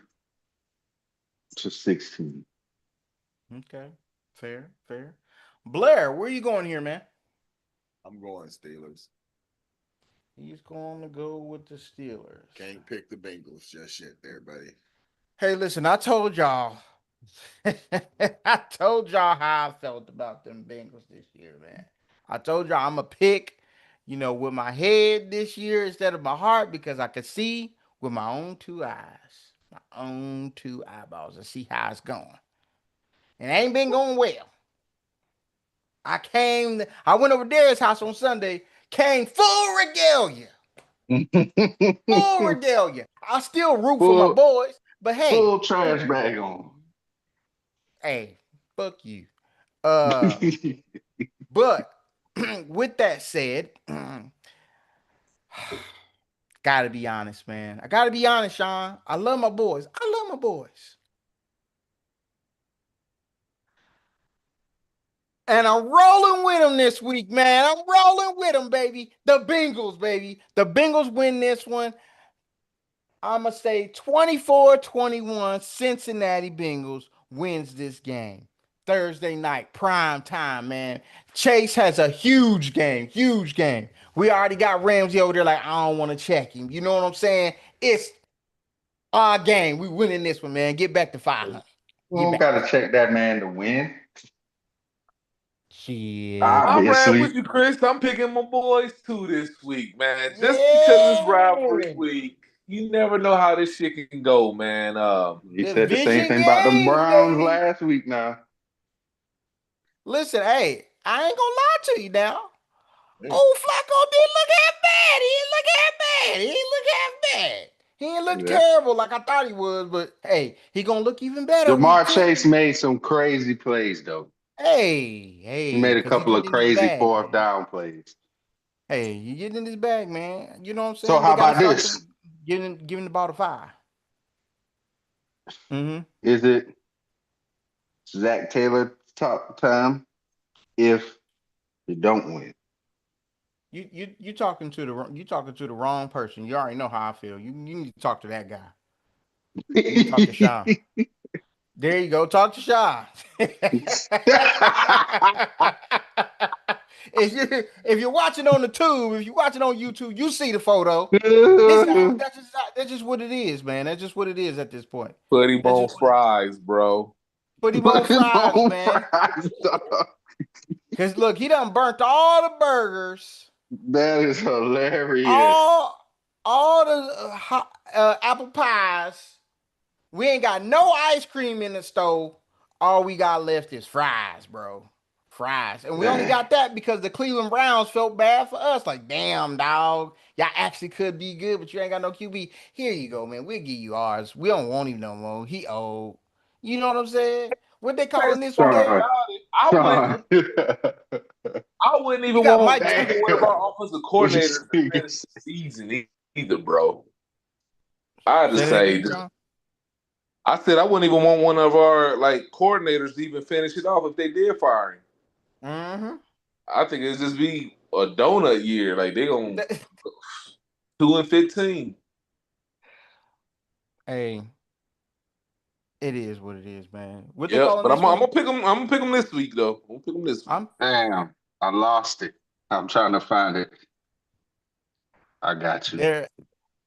Okay. Fair. Blair, where you going here, man? I'm going Steelers. He's going to go with the Steelers. Can't pick the Bengals just yet there, buddy. Hey, listen, I told y'all how I felt about them Bengals this year, man. I told y'all I'm going to pick, with my head this year instead of my heart because I could see with my own 2 eyes, my own 2 eyeballs and see how it's going. And it ain't been going well. I went over Darius' house on Sunday, came full regalia. Full regalia. I still root for my boys, but hey. Full trash bag on. Hey, fuck you. But with that said, gotta be honest, man. I gotta be honest, Sean. I love my boys. I love my boys. And I'm rolling with them this week, man. I'm rolling with them, baby. The Bengals, baby. The Bengals win this one. I'm going to say 24-21 Cincinnati Bengals wins this game. Thursday night, prime time, man. Chase has a huge game, huge game. We already got Ramsey over there like, I don't want to check him. You know what I'm saying? It's our game. We winning this one, man. Get back to 500. We don't got to check that man to win. Shit. I'm riding Obviously. with you, Chris. I'm picking my boys too this week, man. Just because it's rivalry week, you never know how this shit can go, man. You said the same Division thing about the games, Browns baby. last week now. Listen, hey, I ain't gonna lie to you now. Old Flacco didn't look half bad. He didn't look bad. He didn't look terrible like I thought he was, but hey, he gonna look even better. Jamar Chase made some crazy plays, though. Hey. He made a couple of crazy fourth down plays. Hey, you getting in this bag, man. You know what I'm saying? So how about this? Giving the ball to 5. Mm-hmm. Is it Zach Taylor top time if you don't win? You talking to the wrong person. You already know how I feel. You need to talk to that guy. You need to talk to Sean. There you go. Talk to Sean. If you're watching on the tube, if you're watching on YouTube, you see the photo. That's just what it is, man. That's just what it is at this point. Put him on fries, bro. Put him on fries, man. Because look, he done burnt all the burgers. That is hilarious. All the apple pies. We ain't got no ice cream in the stove. All we got left is fries, bro. Fries. And we only got that because the Cleveland Browns felt bad for us. Like, damn, dog. Y'all actually could be good, but you ain't got no QB. Here you go, man. We'll give you ours. We don't want him no more. He old. You know what I'm saying? What they calling this one? I wouldn't even want either one of our offensive coordinators to finish the season either, bro. I had to say, I said I wouldn't even want one of our coordinators to even finish it off if they did fire him. Mm-hmm. I think it'd just be a donut year. Like they gonna 2-15. Hey, it is what it is, man. What yeah, but I'm gonna pick them. I'm gonna pick them this week, though. I'm gonna pick them this week. Damn, I lost it. I'm trying to find it. I got you.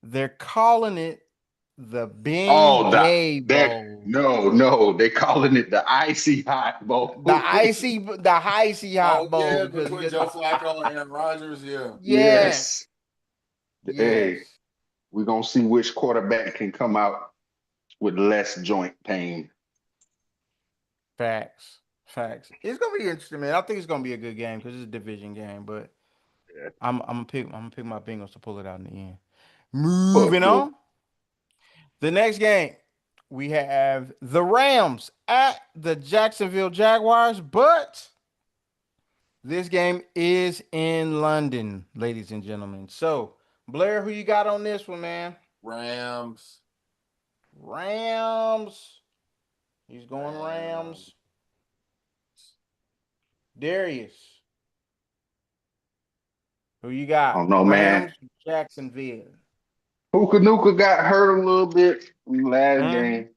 They're calling it the Ben Gay Bowl. No, they're calling it the Icy Hot Bowl. The Icy Hot Bowl. Yeah, between Joe Flacco and Aaron Rodgers, yeah. Yes. Hey, we're gonna see which quarterback can come out with less joint pain. Facts. It's gonna be interesting, man. I think it's gonna be a good game because it's a division game, but I'm gonna pick my Bengals to pull it out in the end. Moving on. The next game, we have the Rams at the Jacksonville Jaguars, but this game is in London, ladies and gentlemen. So, Blair, who you got on this one, man? Rams. He's going Rams. Darius, who you got? I don't know, Rams, man. Jacksonville. Puka Nuka got hurt a little bit in the last game.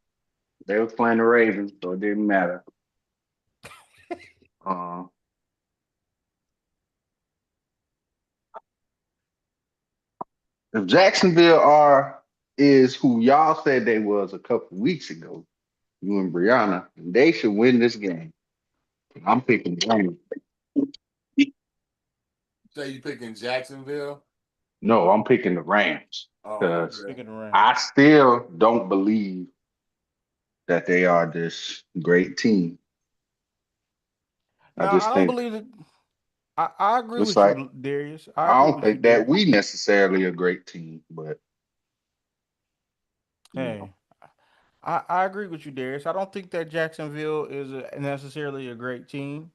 They were playing the Ravens, so it didn't matter. If Jacksonville is who y'all said they was a couple weeks ago, you and Brianna, they should win this game. I'm picking the Rams. So you picking Jacksonville? No, I'm picking the Rams. Because Picking the Rams. I still don't believe that they are this great team. I don't believe it. I agree with you, Darius. I don't think that we necessarily a great team, but hey, I agree with you, Darius. I don't think that Jacksonville is necessarily a great team.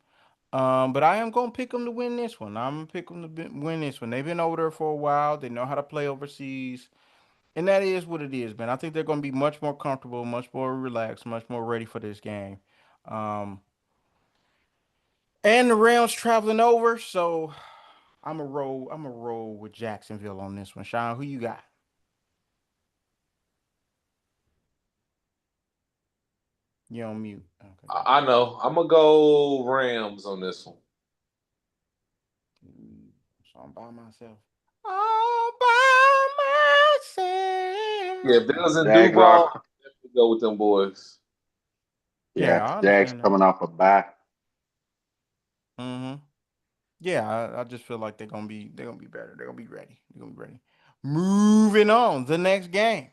But I am gonna pick them to win this one. I'm gonna pick them to win this one. They've been over there for a while. They know how to play overseas, and that is what it is, man. I think they're gonna be much more comfortable, much more relaxed, much more ready for this game. Um, and the Rams traveling over, so I'm a roll. I'm a roll with Jacksonville on this one. Sean, who you got? You on mute? Okay, good. I know. I'm gonna go Rams on this one. So I'm by myself. All by Yeah, myself. if they was in Jags Duval, are, definitely go with them boys. yeah, Yeah, I Jags understand that. coming off a bye. Mm-hmm. Yeah, I just feel like they're gonna be better. They're gonna be ready. They're gonna be ready. Moving on, the next game.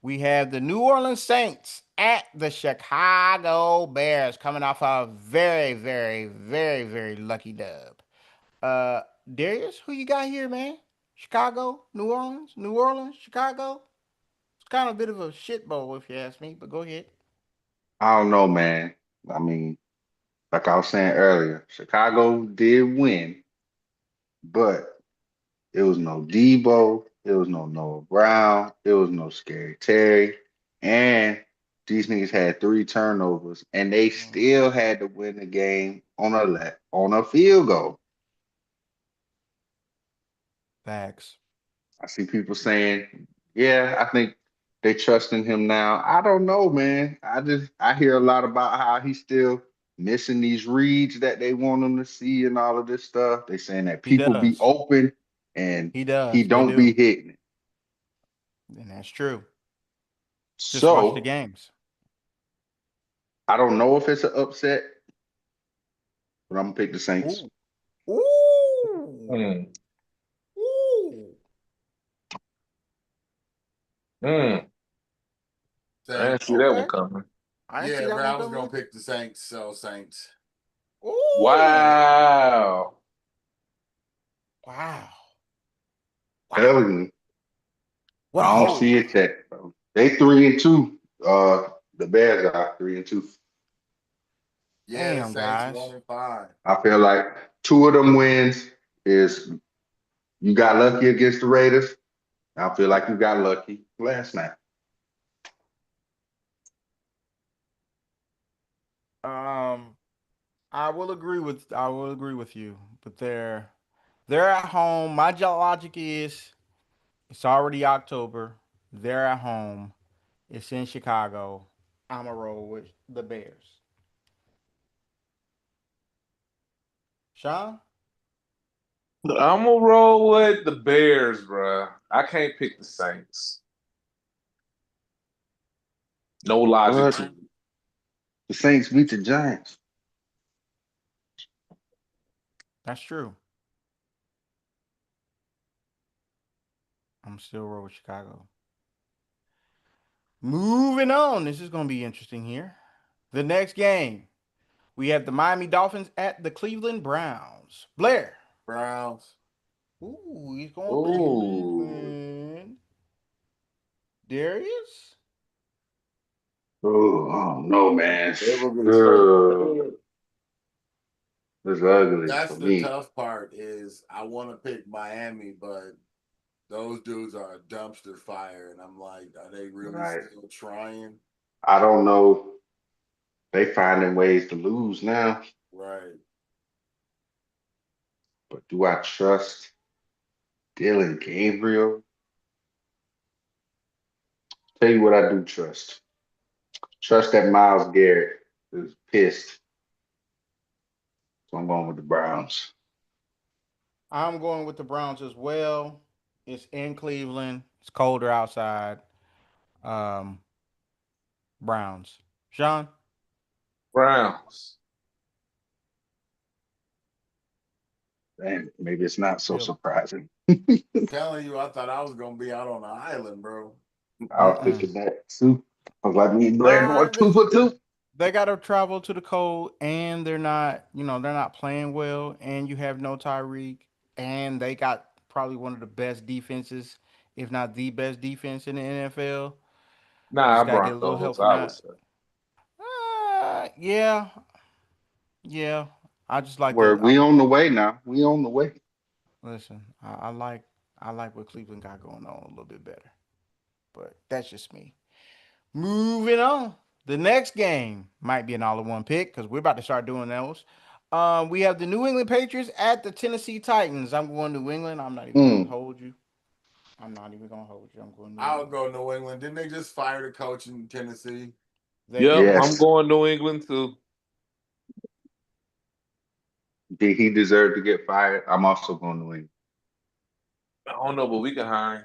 We have the New Orleans Saints at the Chicago Bears coming off a very, very, very, very lucky dub. Uh Darius, who you got here, man? Chicago, New Orleans, Chicago. It's kind of a bit of a shit bowl if you ask me, but go ahead. I don't know, man. I mean, like I was saying earlier, Chicago did win, but it was no Debo, it was no Noah Brown, it was no Scary Terry, and these niggas had 3 turnovers, and they Mhm. still had to win the game on a field goal. Facts. I see people saying, "Yeah, I think they trust in him now." I don't know, man. I hear a lot about how he's still missing these reads that they want him to see and all of this stuff. They saying that He people be does. open and He he does. They don't be do. hitting it. And that's true. Just watch the So games. I don't know if it's an upset, but I'm gonna pick the Saints. Ooh. Ooh. Hmm. Ooh. Hmm. I didn't Saints. see that one Okay. coming. I didn't see Yeah, that but one I was coming gonna either. pick the Saints. So Saints. Ooh. Wow. Wow. Wow. Telling you, What a I don't hold. see it yet, bro. They 3-2. The Bears are 3-2. Yeah, the Damn, Saints guys. 1-5. I feel like 2 of them wins is you got lucky against the Raiders. I feel like you got lucky last night. Um, I will agree with you, but they're at home. My logic is it's already October. They're at home. It's in Chicago. I'm a roll with the Bears. Sean? I'm gonna roll with the Bears, bruh. I can't pick the Saints. No logic to But it. the Saints beat the Giants. That's true. I'm still roll with Chicago. Moving on. This is gonna be interesting here. The next game. We have the Miami Dolphins at the Cleveland Browns. Blair. Browns. Ooh, he's going Ooh. Cleveland. Darius? Oh, I don't know, man. They will be so Ugh, good. it's ugly That's for the me. tough part is I want to pick Miami, but those dudes are a dumpster fire, and I'm like, are they really Right. still trying? I don't know. They finding ways to lose now, Right. but do I trust Dylan Gabriel? Tell you what I do trust. Trust that Miles Garrett is pissed. So I'm going with the Browns. I'm going with the Browns as well. It's in Cleveland. It's colder outside. Um, Browns. Sean? Browns. And maybe it's not so Bill. surprising. Telling you, I thought I was gonna be out on the island, bro. I was Mm-mm. thinking that too. I was like, me and Blair Nah, going 2 for 2. they got to travel to the cold, and they're not playing well, and you have no Tyreek, and they got probably one of the best defenses, if not the best defense in the NFL. You Nah, just gotta get a little help Broncos, from I would that. say. Yeah, yeah. I just like Where we on the way now. We on the way. listen. I like what Cleveland got going on a little bit better, but that's just me. Moving on. The next game might be an all-in-one pick because we're about to start doing those. We have the New England Patriots at the Tennessee Titans. I'm going New England. I'm not even going to hold you. I'm not even going to hold you. I'm going New I'll England. go New England. Didn't they just fire the coach in Tennessee? They Yep, did. I'm going New England too. Did he deserve to get fired? I'm also going to win. I don't know, but we can hire him.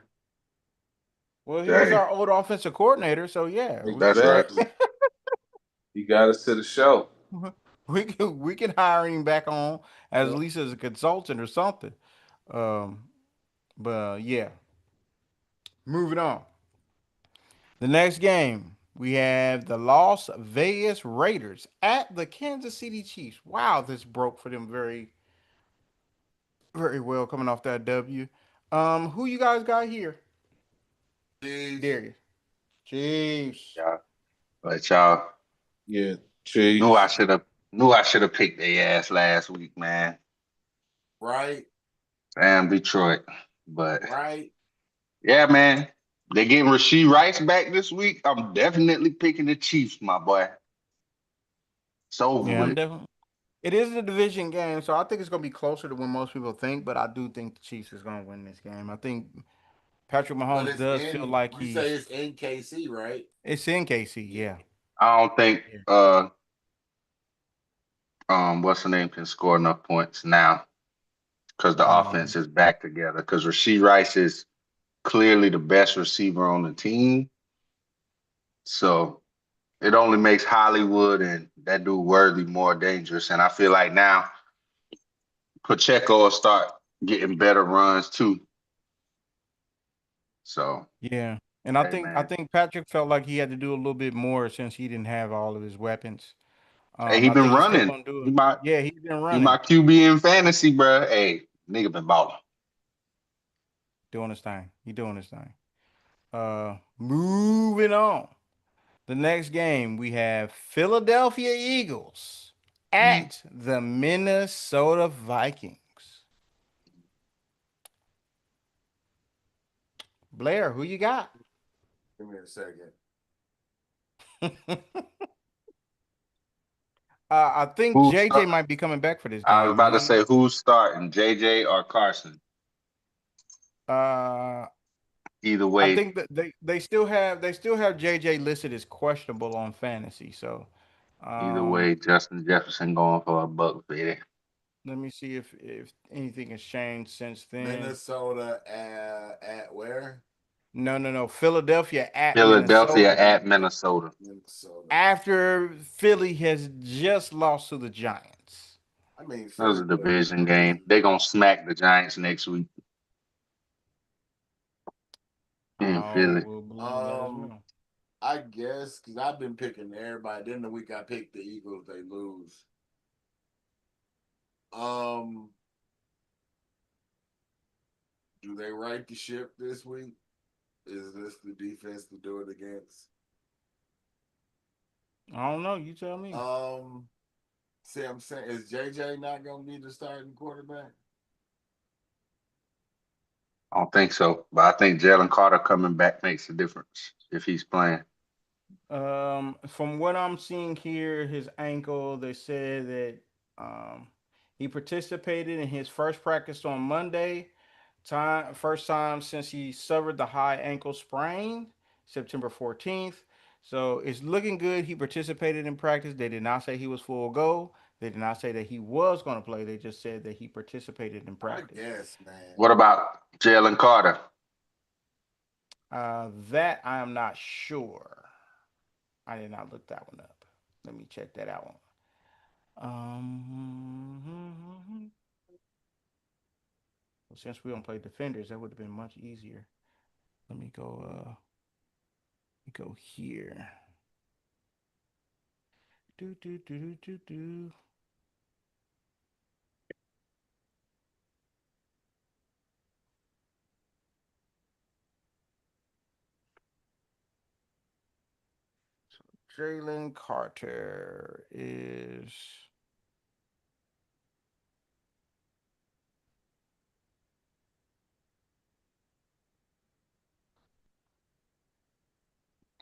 Well, he was Dang, our old offensive coordinator, so yeah, that's right. Exactly. He got us to the show. we can hire him back on as at least as a consultant or something. Um, but yeah, moving on. The next game we have the Las Vegas Raiders at the Kansas City Chiefs. Wow, this broke for them very well coming off that W. Who you guys got here? Jeez. Darius. Chiefs. Yeah, but y'all Yeah, knew I Chiefs. should have picked their ass last week, man. Right? Damn Detroit. But Right? yeah, man. They getting Rasheed Rice back this week. I'm definitely picking the Chiefs, my boy. It's over Yeah, I'm with. definitely. It is a division game, so I think it's going to be closer to what most people think. But I do think the Chiefs is going to win this game. I think Patrick But Mahomes it's does feel in, like you say it's in KC, right? it's in KC. Yeah. I don't think Yeah. what's the name can score enough points now because the offense is back together. Because Rasheed Rice is clearly the best receiver on the team. So it only makes Hollywood and that dude Worthy more dangerous. And I feel like now Pacheco will start getting better runs too. So Yeah. And I hey think I man. think Patrick felt like he had to do a little bit more since he didn't have all of his weapons. Hey, he I been think he's still running. gonna do He it. my Yeah, he's been he my running, QB in fantasy, bro. Hey, nigga been balling. doing his thing. He doing his thing. Moving on. The next game we have Philadelphia Eagles at the Minnesota Vikings. Blair, who you got? Give me a second. I think Who's JJ start? might be coming back for this I was game. I about to don't know. say who's starting, JJ or Carson. Uh, Either I way, think that they still have JJ listed as questionable on fantasy. So, either way, Justin Jefferson going for a buck, baby. let me see if anything has changed since then. Minnesota at where? No. Philadelphia at Philadelphia Minnesota at Minnesota. Minnesota. after Philly has just lost to the Giants. I mean, That was Philly a played division crazy. game. They gonna smack the Giants next week in I Philly. will believe that as well. I guess because I've been picking everybody. Then the week I picked the Eagles, they lose. Um, do they right the ship this week? Is this the defense to do it against? I don't know. You tell me. See, I'm saying, is JJ not going to be the starting quarterback? I don't think so, but I think Jalen Carter coming back makes a difference if he's playing. From what I'm seeing here, his ankle, they said that he participated in his first practice on Monday. First time since he suffered the high ankle sprain, September 14th. So it's looking good. He participated in practice. They did not say he was full go. They did not say that he was going to play. They just said that he participated in I practice. guess, man. What about Jalen Carter? That I am not sure. I did not look that one up. Let me check that out. Well, since we don't play defenders, that would have been much easier. Let me go here. Do. So Jalen Carter is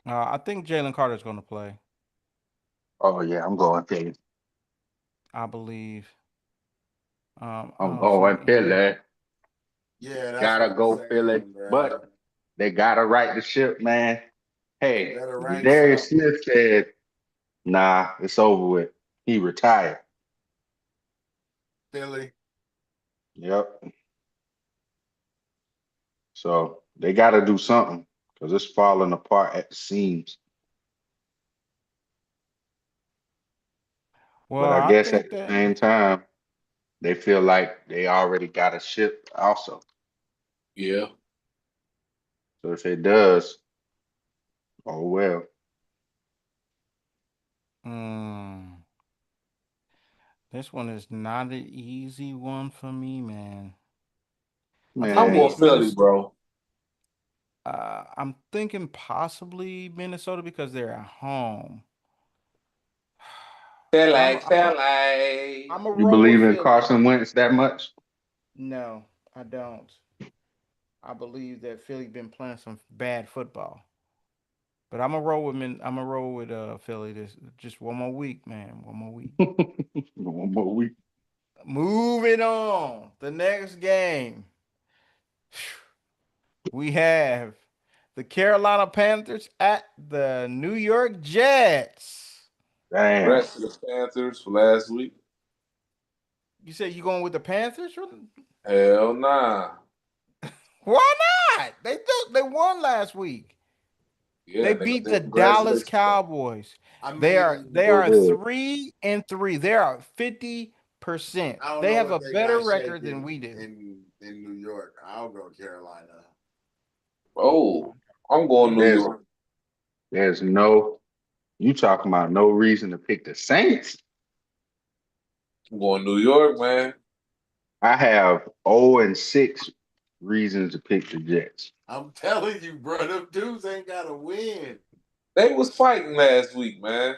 I think Jalen Carter's going to play. Oh yeah, I'm going Philly. I believe. I I'm don't see going any- Philly. Yeah, that's Gotta what I'm go saying, Philly, bro. but they gotta right the ship, man. Hey, Better rank Darius something. Smith said, "Nah, it's over with. He retired." Philly. Yep. So they gotta do something because it's falling apart at the seams. Well, But I I guess at think the that. same time, they feel like they already got a ship also. Yeah. So if it does, oh well. Mm, this one is not an easy one for me, man. I I'm think Man, going Philly, Minnesota. bro. I'm thinking possibly Minnesota because they're at home. But Philly, Philly. I'm a you roll with believe in Philly. Carson Wentz that much? No, I don't. I believe that Philly been playing some bad football. But I'm a roll with Philly this just one more week, man. One more week. One more week. Moving on. The next game. We have the Carolina Panthers at the New York Jets. Damn. Rest of the Panthers for last week. You say you going with the Panthers? Hell nah. Why not? They won last week. Yeah, They they gonna beat say the Dallas congratulations. Cowboys. I They are mean, they Go are ahead. 3-3. They are 50%. I don't They know have a what they better got record than shaking we do. in New York. I'll go Carolina. Oh, I'm going New There's York. there's no you talking about no reason to pick the Saints. I'm going New York, man. I have 0-6 reasons to pick the Jets. I'm telling you, bro, them dudes ain't got to win. They was fighting last week, man.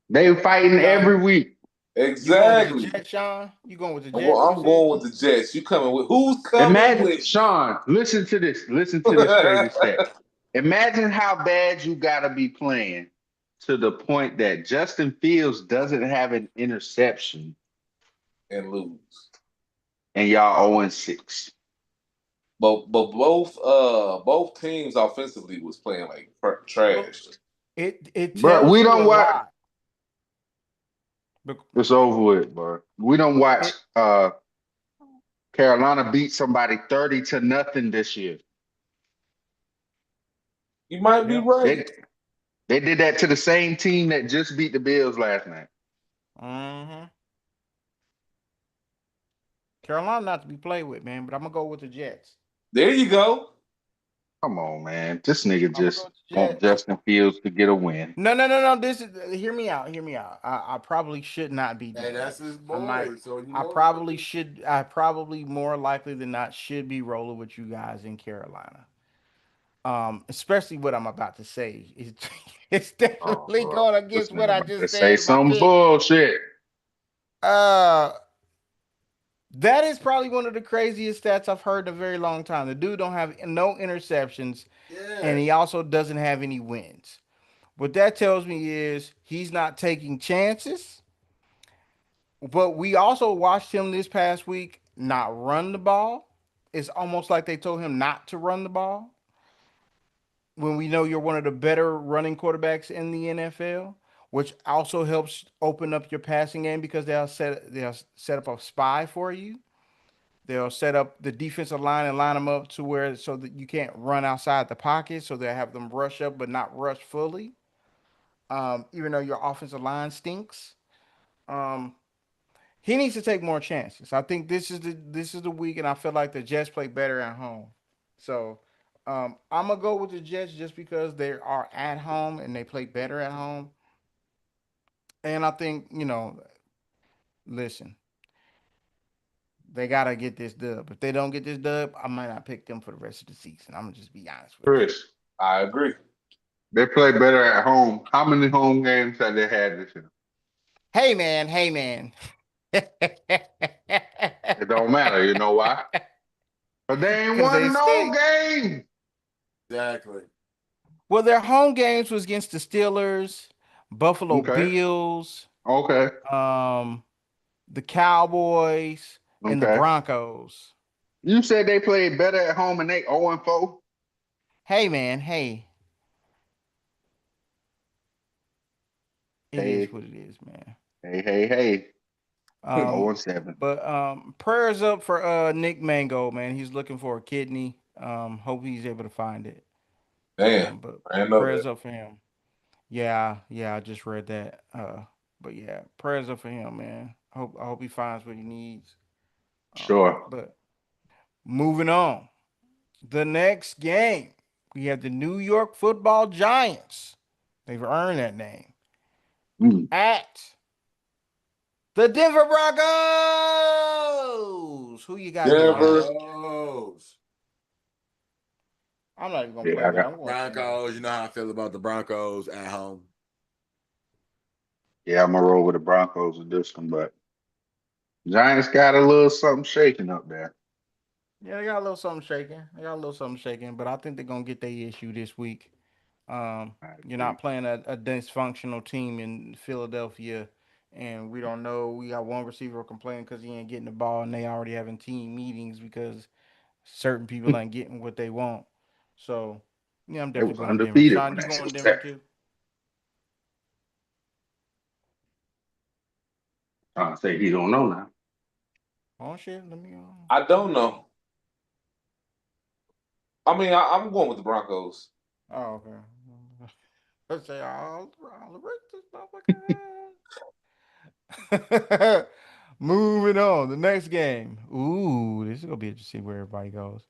They fighting every week. You going with the Exactly. Jets, Sean? You going with the I'm, Jets? You I'm said? going with the Jets. You coming with who's coming Imagine, with? Sean, listen to this. Listen to this crazy stat. Imagine how bad you gotta be playing to the point that Justin Fields doesn't have an interception And lose. and y'all 0-6. But both teams offensively was playing like trash. It Bro, tells we you a don't watch. lot. It's over with, bro. We don't watch It, Carolina beat somebody 30-0 this year. You might be yeah. right. They did that to the same team that just beat the Bills last night. Mm-hmm. Carolina not to be played with, man, but I'm gonna go with the Jets. There you go. Come on, man. This nigga I'm gonna go just with the want Jets. Justin Fields to get a win. No. This is hear me out. Hear me out. I probably should not be Hey, doing that's this. his I might. boy. So you I know probably should. I probably more likely than not should be rolling with you guys in Carolina. Especially what I'm about to say. It's Oh, definitely bro. going This against what nigga I about to just say said in my some pick. bullshit. Uh, that is probably one of the craziest stats I've heard in a very long time. The dude don't have no interceptions, and Yeah. he also doesn't have any wins. What that tells me is he's not taking chances. But we also watched him this past week not run the ball. It's almost like they told him not to run the ball when we know you're one of the better running quarterbacks in the NFL, which also helps open up your passing game because they'll set up a spy for you. They'll set up the defensive line and line them up to where so that you can't run outside the pocket. So they'll have them rush up but not rush fully. Even though your offensive line stinks. Um, he needs to take more chances. I think this is the week, and I feel like the Jets play better at home. So I'm gonna go with the Jets just because they are at home and they play better at home. And I think listen, they gotta get this dub. If they don't get this dub, I might not pick them for the rest of the season. I'm gonna just be honest with you. Chris, I agree. they play better at home. How many home games have they had this year? Hey man, hey man. It don't matter. You know why? But they ain't Because they won no stink. game. Exactly. Well, their home games was against the Steelers, Buffalo Okay. Bills, Okay. the Cowboys, and the Okay. Broncos. You said they played better at home and they 0-4. Hey, man, hey, it is Hey, what it is, man. hey. Um, 0-7. but prayers up for Nick Mango, man. He's looking for a kidney. Hope he's able to find it. Damn, But I didn't know prayers that. up for him. Yeah, I just read that. But yeah, prayers up for him, man. I hope he finds what he needs. Sure. But moving on, the next game we have the New York Football Giants. They've earned that name Mm. at the Denver Broncos. Who you got here, Denver. Josh? Broncos. I'm not even gonna Yeah, play I that. got I'm going Broncos. You know how I feel about the Broncos at home. yeah, I'm gonna roll with the Broncos with this one, but Giants got a little something shaking up there. Yeah, they got a little something shaking. But I think they're gonna get their issue this week. I You're agree. not playing a dysfunctional team in Philadelphia, and we don't know. We got one receiver complaining because he ain't getting the ball, and they already having team meetings because certain people ain't getting what they want. So, yeah, I'm They definitely was going Denver. undefeated Sean, when you that shit going was Denver set. too? Trying to say he don't know now. Oh shit, let me. I don't know. I mean, I'm going with the Broncos. Oh, okay. Let's say all the motherfucker. Moving on, the next game. Ooh, this is gonna be interesting where everybody goes.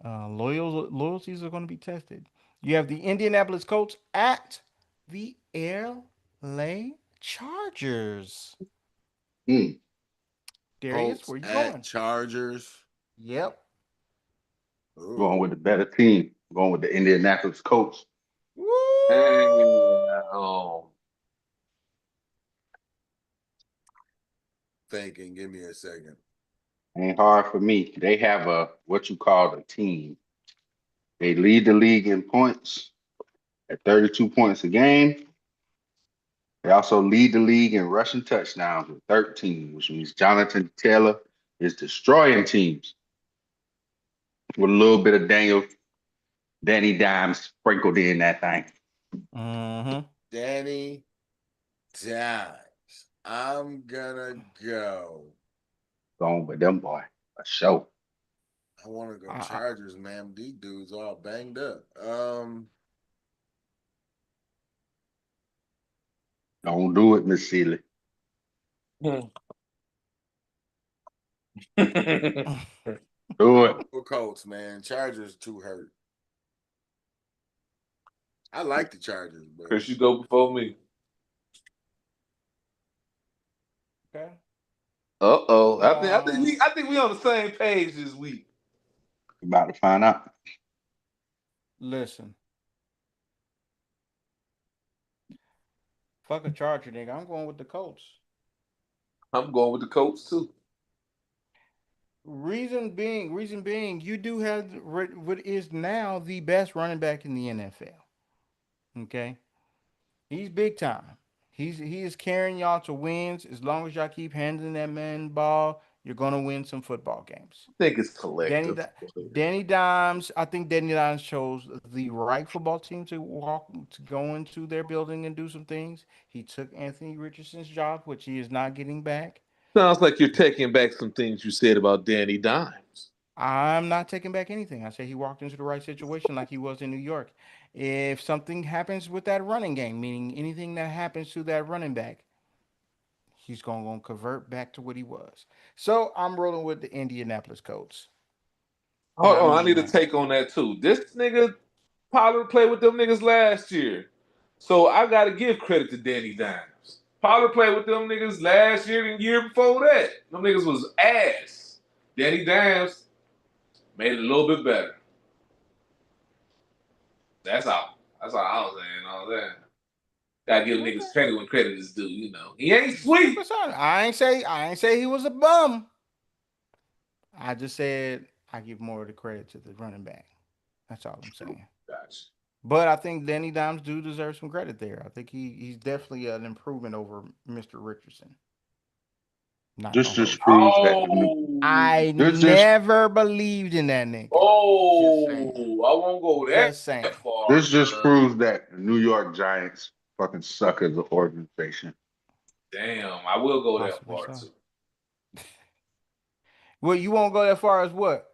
Loyalties are gonna be tested. You have the Indianapolis Colts at the LA Chargers. Mm. Darius, Colts where you at going? Chargers. Yep. Ooh. Going with the better team. Going with the Indianapolis Colts. Damn. Thinking. Give me a second. Ain't hard for me. They have a what you call a team. They lead the league in points at 32 points a game. They also lead the league in rushing touchdowns with 13, which means Jonathan Taylor is destroying teams with a little bit of Danny Dimes sprinkled in that thing. Mm-hmm. Danny Dimes. I'm gonna go. Going with them boy. A show. I want to go I, Chargers, man. These dudes all banged up. Don't do it, Miss Sealy. I, Do it. Go Colts, man. Chargers too hurt. I like the Chargers, but Chris, you go before me. okay. Uh-oh. Uh, I think we on the same page this week. About to find out. listen. Fuck a Charger, nigga. I'm going with the Colts. I'm going with the Colts too. Reason being, you do have what is now the best running back in the NFL. Okay, he's big time. He is carrying y'all to wins. As long as y'all keep handling that man the ball, you're gonna win some football games. I think it's Danny collective. Di- Danny Dimes, I think Danny Dimes chose the right football team to go into their building and do some things. He took Anthony Richardson's job, which he is not getting back. Sounds like you're taking back some things you said about Danny Dimes. I'm not taking back anything. I say he walked into the right situation like he was in New York. If something happens with that running game, meaning anything that happens to that running back, he's going to convert back to what he was. So I'm rolling with the Indianapolis Colts. Hold Now on, I need moving to on. take on that too. This nigga Pollard played with them niggas last year. So I gotta give credit to Danny Dimes. Pollard played with them niggas last year and the year before that. Them niggas was ass. Danny Dimes made it a little bit better. That's all. That's all I was saying. All that. Gotta give niggas Okay. credit when credit is due. You know, he ain't sweet. Listen, I ain't say he was a bum. I just said I give more of the credit to the running back. That's all I'm True. saying. Gotcha. But I think Danny Dimes do deserve some credit there. I think he's definitely an improvement over Mr. Richardson. Not This gonna hold just you. proves that Oh, I this just never believed in that nigga. Just saying. I won't go Just that saying. far, this just but proves that the New York Giants fucking suck as an organization. damn, I will go that Possibly far so. too. Well, you won't go that far as what?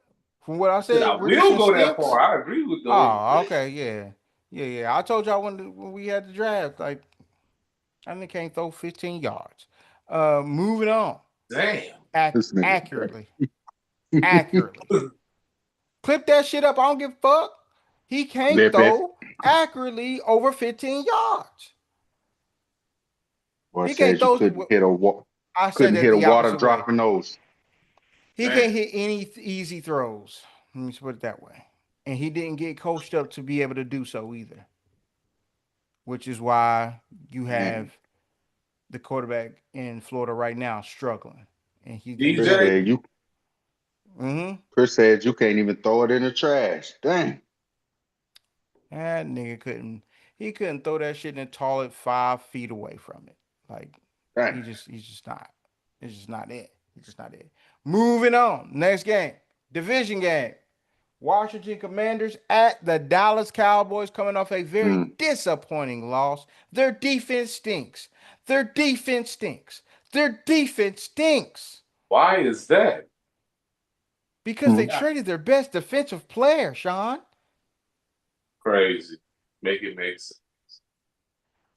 From what I Said I said, will Richardson go that stinks. far. I agree with the Oh, organization. okay, yeah. I told y'all when we had the draft, like I think can't throw 15 yards. Moving on. Damn. This nigga. Accurately. Clip that shit up. I don't give a fuck. He can't Flip it. throw accurately over 15 yards. Boy He can't says you throw. I said couldn't that hit a the water opposite way. dropping nose. He Man. can't hit any easy throws. Let me put it that way. And he didn't get coached up to be able to do so either. Which is why you have Man. the quarterback in Florida right now struggling. And he thinks Chris DJ, something. said you Mm-hmm. Chris said you can't even throw it in the trash. Dang. That nigga couldn't. He couldn't throw that shit and tall it 5 feet away from it. Like Dang. he's just not. It's just not it. He's just not it. Moving on. Next game. Division game. Washington Commanders at the Dallas Cowboys coming off a very Mm. disappointing loss. Their defense stinks. Their defense stinks. Their defense stinks. why is that? Because they Mm. traded their best defensive player, Sean. Crazy. Make it make sense.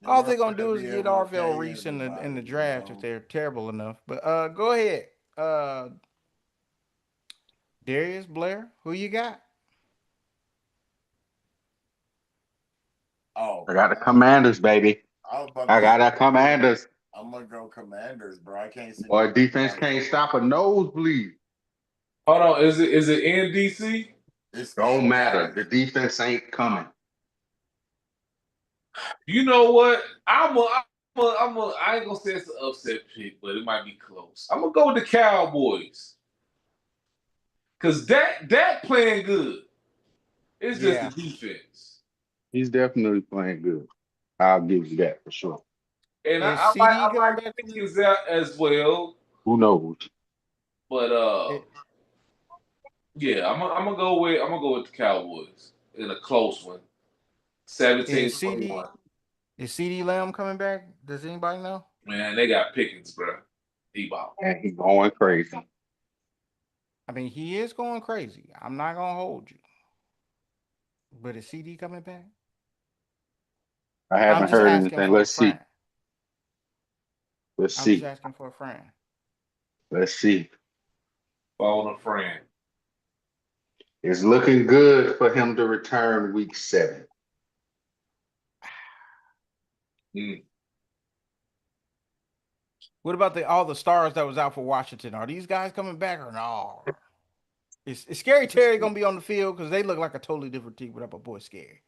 All they're gonna do is get Arvell Reese in the draft if they're terrible enough. But go ahead. Darius Blair, who you got? Oh, I got the Commanders, baby. I got the Commanders. I'm gonna go Commanders, bro. I can't see. Boy, defense can't stop a nosebleed. Hold on, is it in DC? It's Don't matter. The defense ain't coming. You know what? I ain't gonna say it's an upset pick, but it might be close. I'm gonna go with the Cowboys. Cause that playing good. It's just the Yeah. defense. He's definitely playing good. I'll give you that for sure. And Is I CD coming like back from Pickens out as well. Who knows? But yeah, I'm gonna go with the Cowboys in a close one. is CD 17-21. is CD Lamb coming back? Does anybody know? Man, they got Pickens, bro. He ball. And he's going crazy. I mean, he is going crazy. I'm not gonna hold you. But is CD coming back? I I'm haven't just heard asking anything. for a Let's see. friend. Let's I'm just see. asking for a friend. Let's see. Phone a friend. It's looking good for him to return week 7. Mm. What about all the stars that was out for Washington? Are these guys coming back or no? Is Scary Terry gonna be on the field? Because they look like a totally different team without my boy Scary.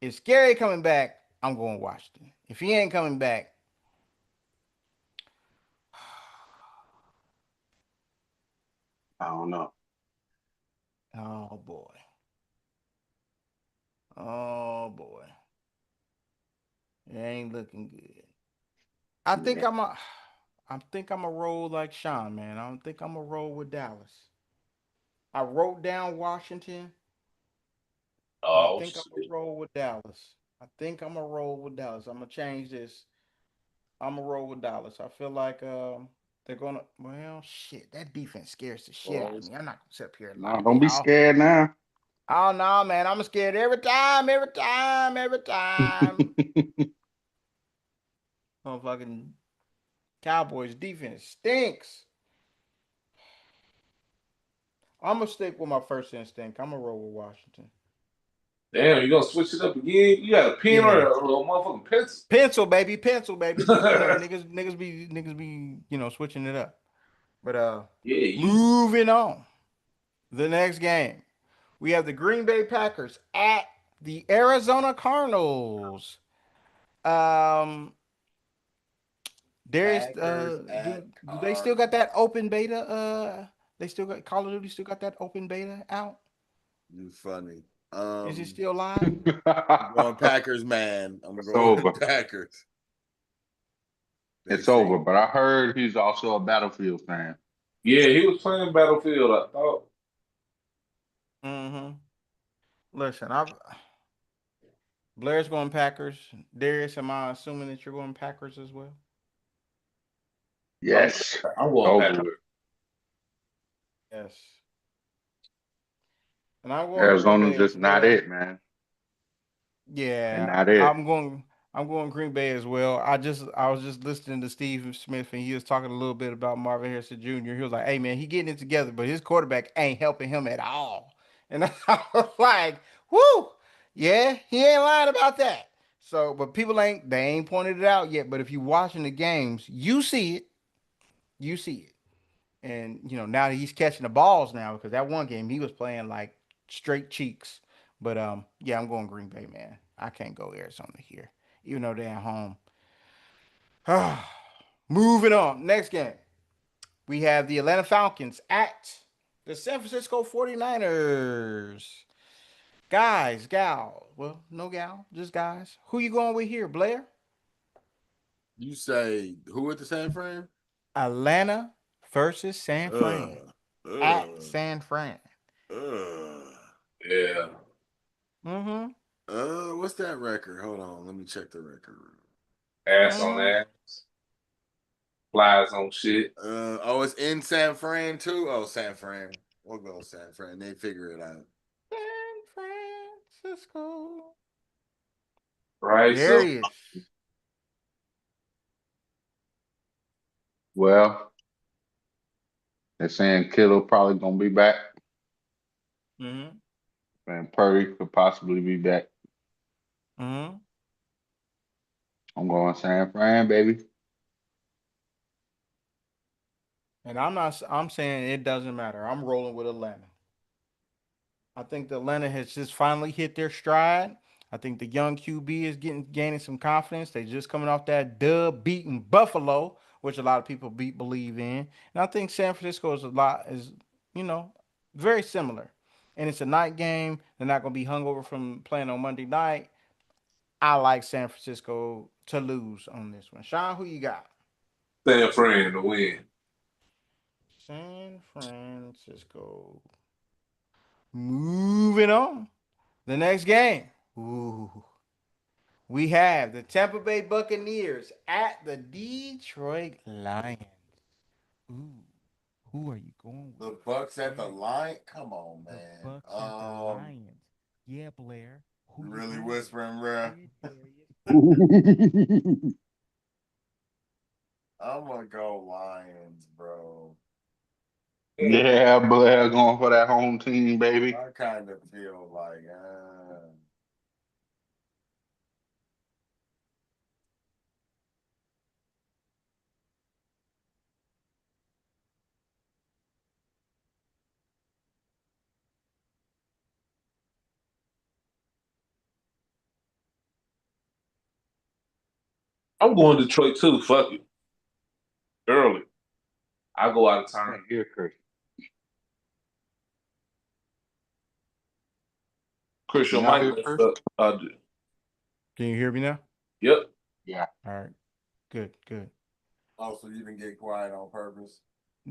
If Scary coming back, I'm going Washington. If he ain't coming back, I don't know. oh boy. Oh boy. It ain't looking good. I think I'm a roll like Sean, man. I don't think I'm a roll with Dallas. I wrote down Washington, but I Oh think I'm shit. a roll with Dallas. I'm gonna change this. I'm gonna roll with Dallas. I feel like they're gonna. Well, shit, that defense scares the shit out of me. I'm not gonna sit up here and lie No, to don't be y'all. scared now. Oh no, man, I'm scared every time. Motherfucking Cowboys defense stinks. I'm gonna stick with my first instinct. I'm gonna roll with Washington. Damn, you gonna switch it up again? You got a pen or Yeah. a motherfucking pencil? Pencil, baby. You know, niggas be, switching it up. But Yeah, you. moving on. The next game. We have the Green Bay Packers at the Arizona Cardinals. Um Darius, do they still got that open beta? They still got Call of Duty still got that open beta out? You funny. Is he still live? I'm going Packers, man. I'm It's going over. Packers. It's over, but I heard he's also a Battlefield fan. Yeah, he was playing Battlefield, I thought. Mm-hmm. Listen, Blair's going Packers. Darius, am I assuming that you're going Packers as well? Yes. I'm going Over Packers. with. Yes. And I'm going Green Arizona's Bay as just not well. it, man. They're Yeah, not it. I'm going Green Bay as well. I was just listening to Steve Smith and he was talking a little bit about Marvin Harrison Jr. He was like, "Hey man, he getting it together, but his quarterback ain't helping him at all." And I was like, "Whoo, yeah, he ain't lying about that." So, but they ain't pointed it out yet. But if you watching the games, you see it, you see it, and now that he's catching the balls now because that one game he was playing like straight cheeks. But yeah, I'm going Green Bay, man. I can't go Arizona here, even though they're at home. Moving on. Next game. We have the Atlanta Falcons at the San Francisco 49ers. Guys, gal. Well, no gal, just guys. Who you going with here, Blair? You say who at the San Fran? Atlanta versus San Fran. At San Fran. Yeah. Mm-hmm. What's that record? Hold on, let me check the record. Ass on ass. Flies on shit. It's in San Fran too. Oh, San Fran. We'll go San Fran. They figure it out. San Francisco. Right. There So he is. Well, they're saying Kittle probably gonna be back, Mm-hmm. and Purdy could possibly be back. Mm-hmm. I'm going San Fran, baby. And I'm saying it doesn't matter. I'm rolling with Atlanta. I think the Atlanta has just finally hit their stride. I think the young QB is gaining some confidence. They just coming off that dub beating Buffalo, which a lot of people believe in. And I think San Francisco is you know very similar. And it's a night game. They're not going to be hungover from playing on Monday night. I like San Francisco to lose on this one. Sean, who you got? San Fran to win. San Francisco. Moving on. The next game. Ooh. We have the Tampa Bay Buccaneers at the Detroit Lions. Ooh. Who are you going with? The Bucks at the line. Come on, man. The Bucks at the Lions. Yeah, Blair. You really whispering, bro? I'm gonna go Lions, bro. Yeah, Blair going for that home team, baby. I kind of feel like, I'm going Detroit too. Fuck it. Early. I go out of I town. can't hear Chris. Chris, your Can y'all mic hear messed Chris? up. Can you hear me now? Yep. Yeah. All right. Good, good. oh, so you didn't get quiet on purpose?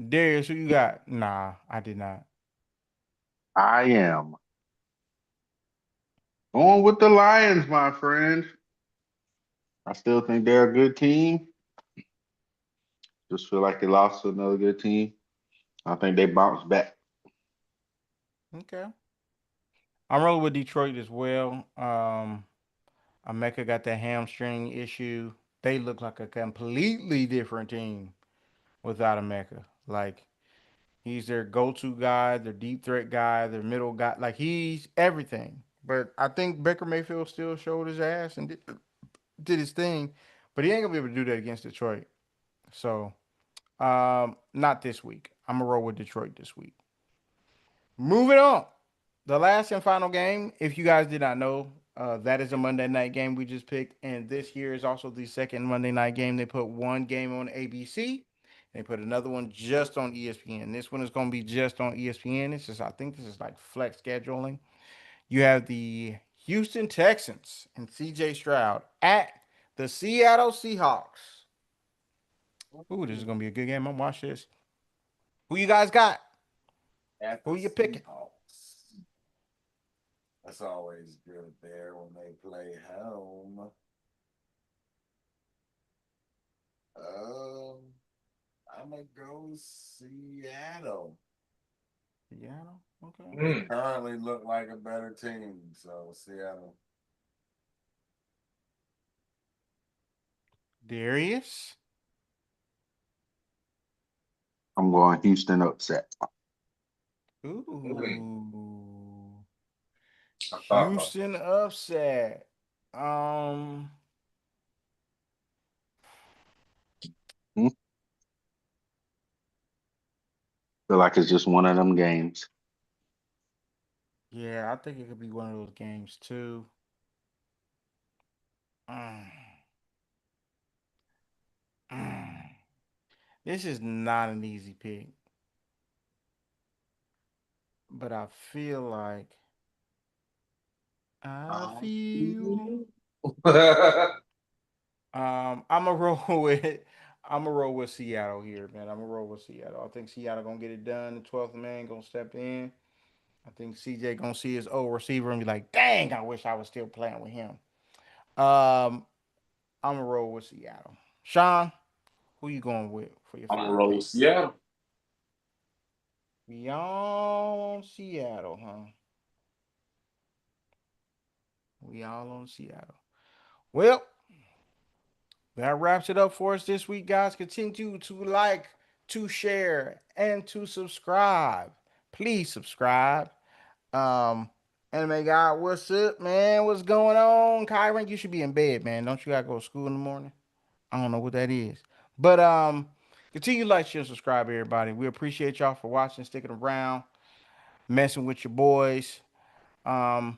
Darius, who you got? Nah, I did not. I am going with the Lions, my friend. I still think they're a good team. Just feel like they lost to another good team. I think they bounced back. Okay. I'm rolling with Detroit as well. Emeka got that hamstring issue. They look like a completely different team without Emeka. Like he's their go-to guy, their deep threat guy, their middle guy. Like he's everything. But I think Baker Mayfield still showed his ass and did his thing, but he ain't gonna be able to do that against Detroit. So, not this week. I'm gonna roll with Detroit this week. Moving on. The last and final game, if you guys did not know, that is a Monday night game we just picked. And this year is also the second Monday night game. They put one game on ABC. They put another one just on ESPN. This one is going to be just on ESPN. I think this is like flex scheduling. You have the Houston Texans and CJ Stroud at the Seattle Seahawks. Ooh, this is gonna be a good game. I'm watch this. Who you guys got? Who you picking? Seahawks. That's always good there when they play home. I'm gonna go Seattle. Seattle. Okay. Mm. Currently look like a better team, so Seattle. Darius. I'm going Houston upset. Ooh. Uh, Houston upset. Um. Feel like it's just one of them games. Yeah, I think it could be one of those games too. Mm. Mm. This is not an easy pick, but I feel like I feel I'm a roll with Seattle here, man. I'm a roll with Seattle. I think Seattle gonna get it done. The 12th man gonna step in. I think CJ gonna see his old receiver and be like, "Dang, I wish I was still playing with him." Um, I'm a roll with Seattle. Sean, who you going with for your I'm gonna final roll pick? with Seattle. We all on Seattle, huh? We all on Seattle. Well, that wraps it up for us this week, guys. Continue to like, to share, and to subscribe. Please subscribe. Anime guy, what's up, man? What's going on? Kyron, you should be in bed, man. Don't you gotta go to school in the morning? I don't know what that is. But continue to like, share, and subscribe, everybody. We appreciate y'all for watching, sticking around, messing with your boys. Um,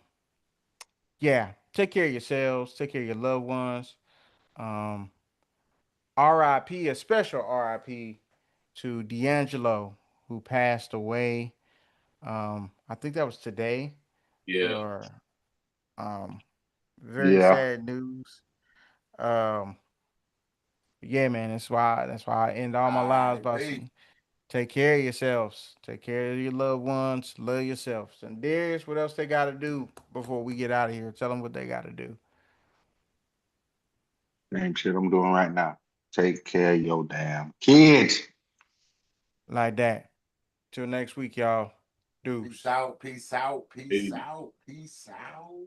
yeah, take care of yourselves, take care of your loved ones. Um, RIP, a special RIP to D'Angelo, who passed away. I think that was today, Yeah. or um, very Yeah. sad news. Um, yeah, man, that's why I end all my lives by Hey, saying, take care of yourselves, take care of your loved ones, love yourselves. And Darius, what else they got to do before we get out of here? Tell them what they got to do. Same shit I'm doing right now. Take care of your damn kids. Like that. Till next week, y'all. Deuce. peace out, peace out, peace Hey. out, peace out.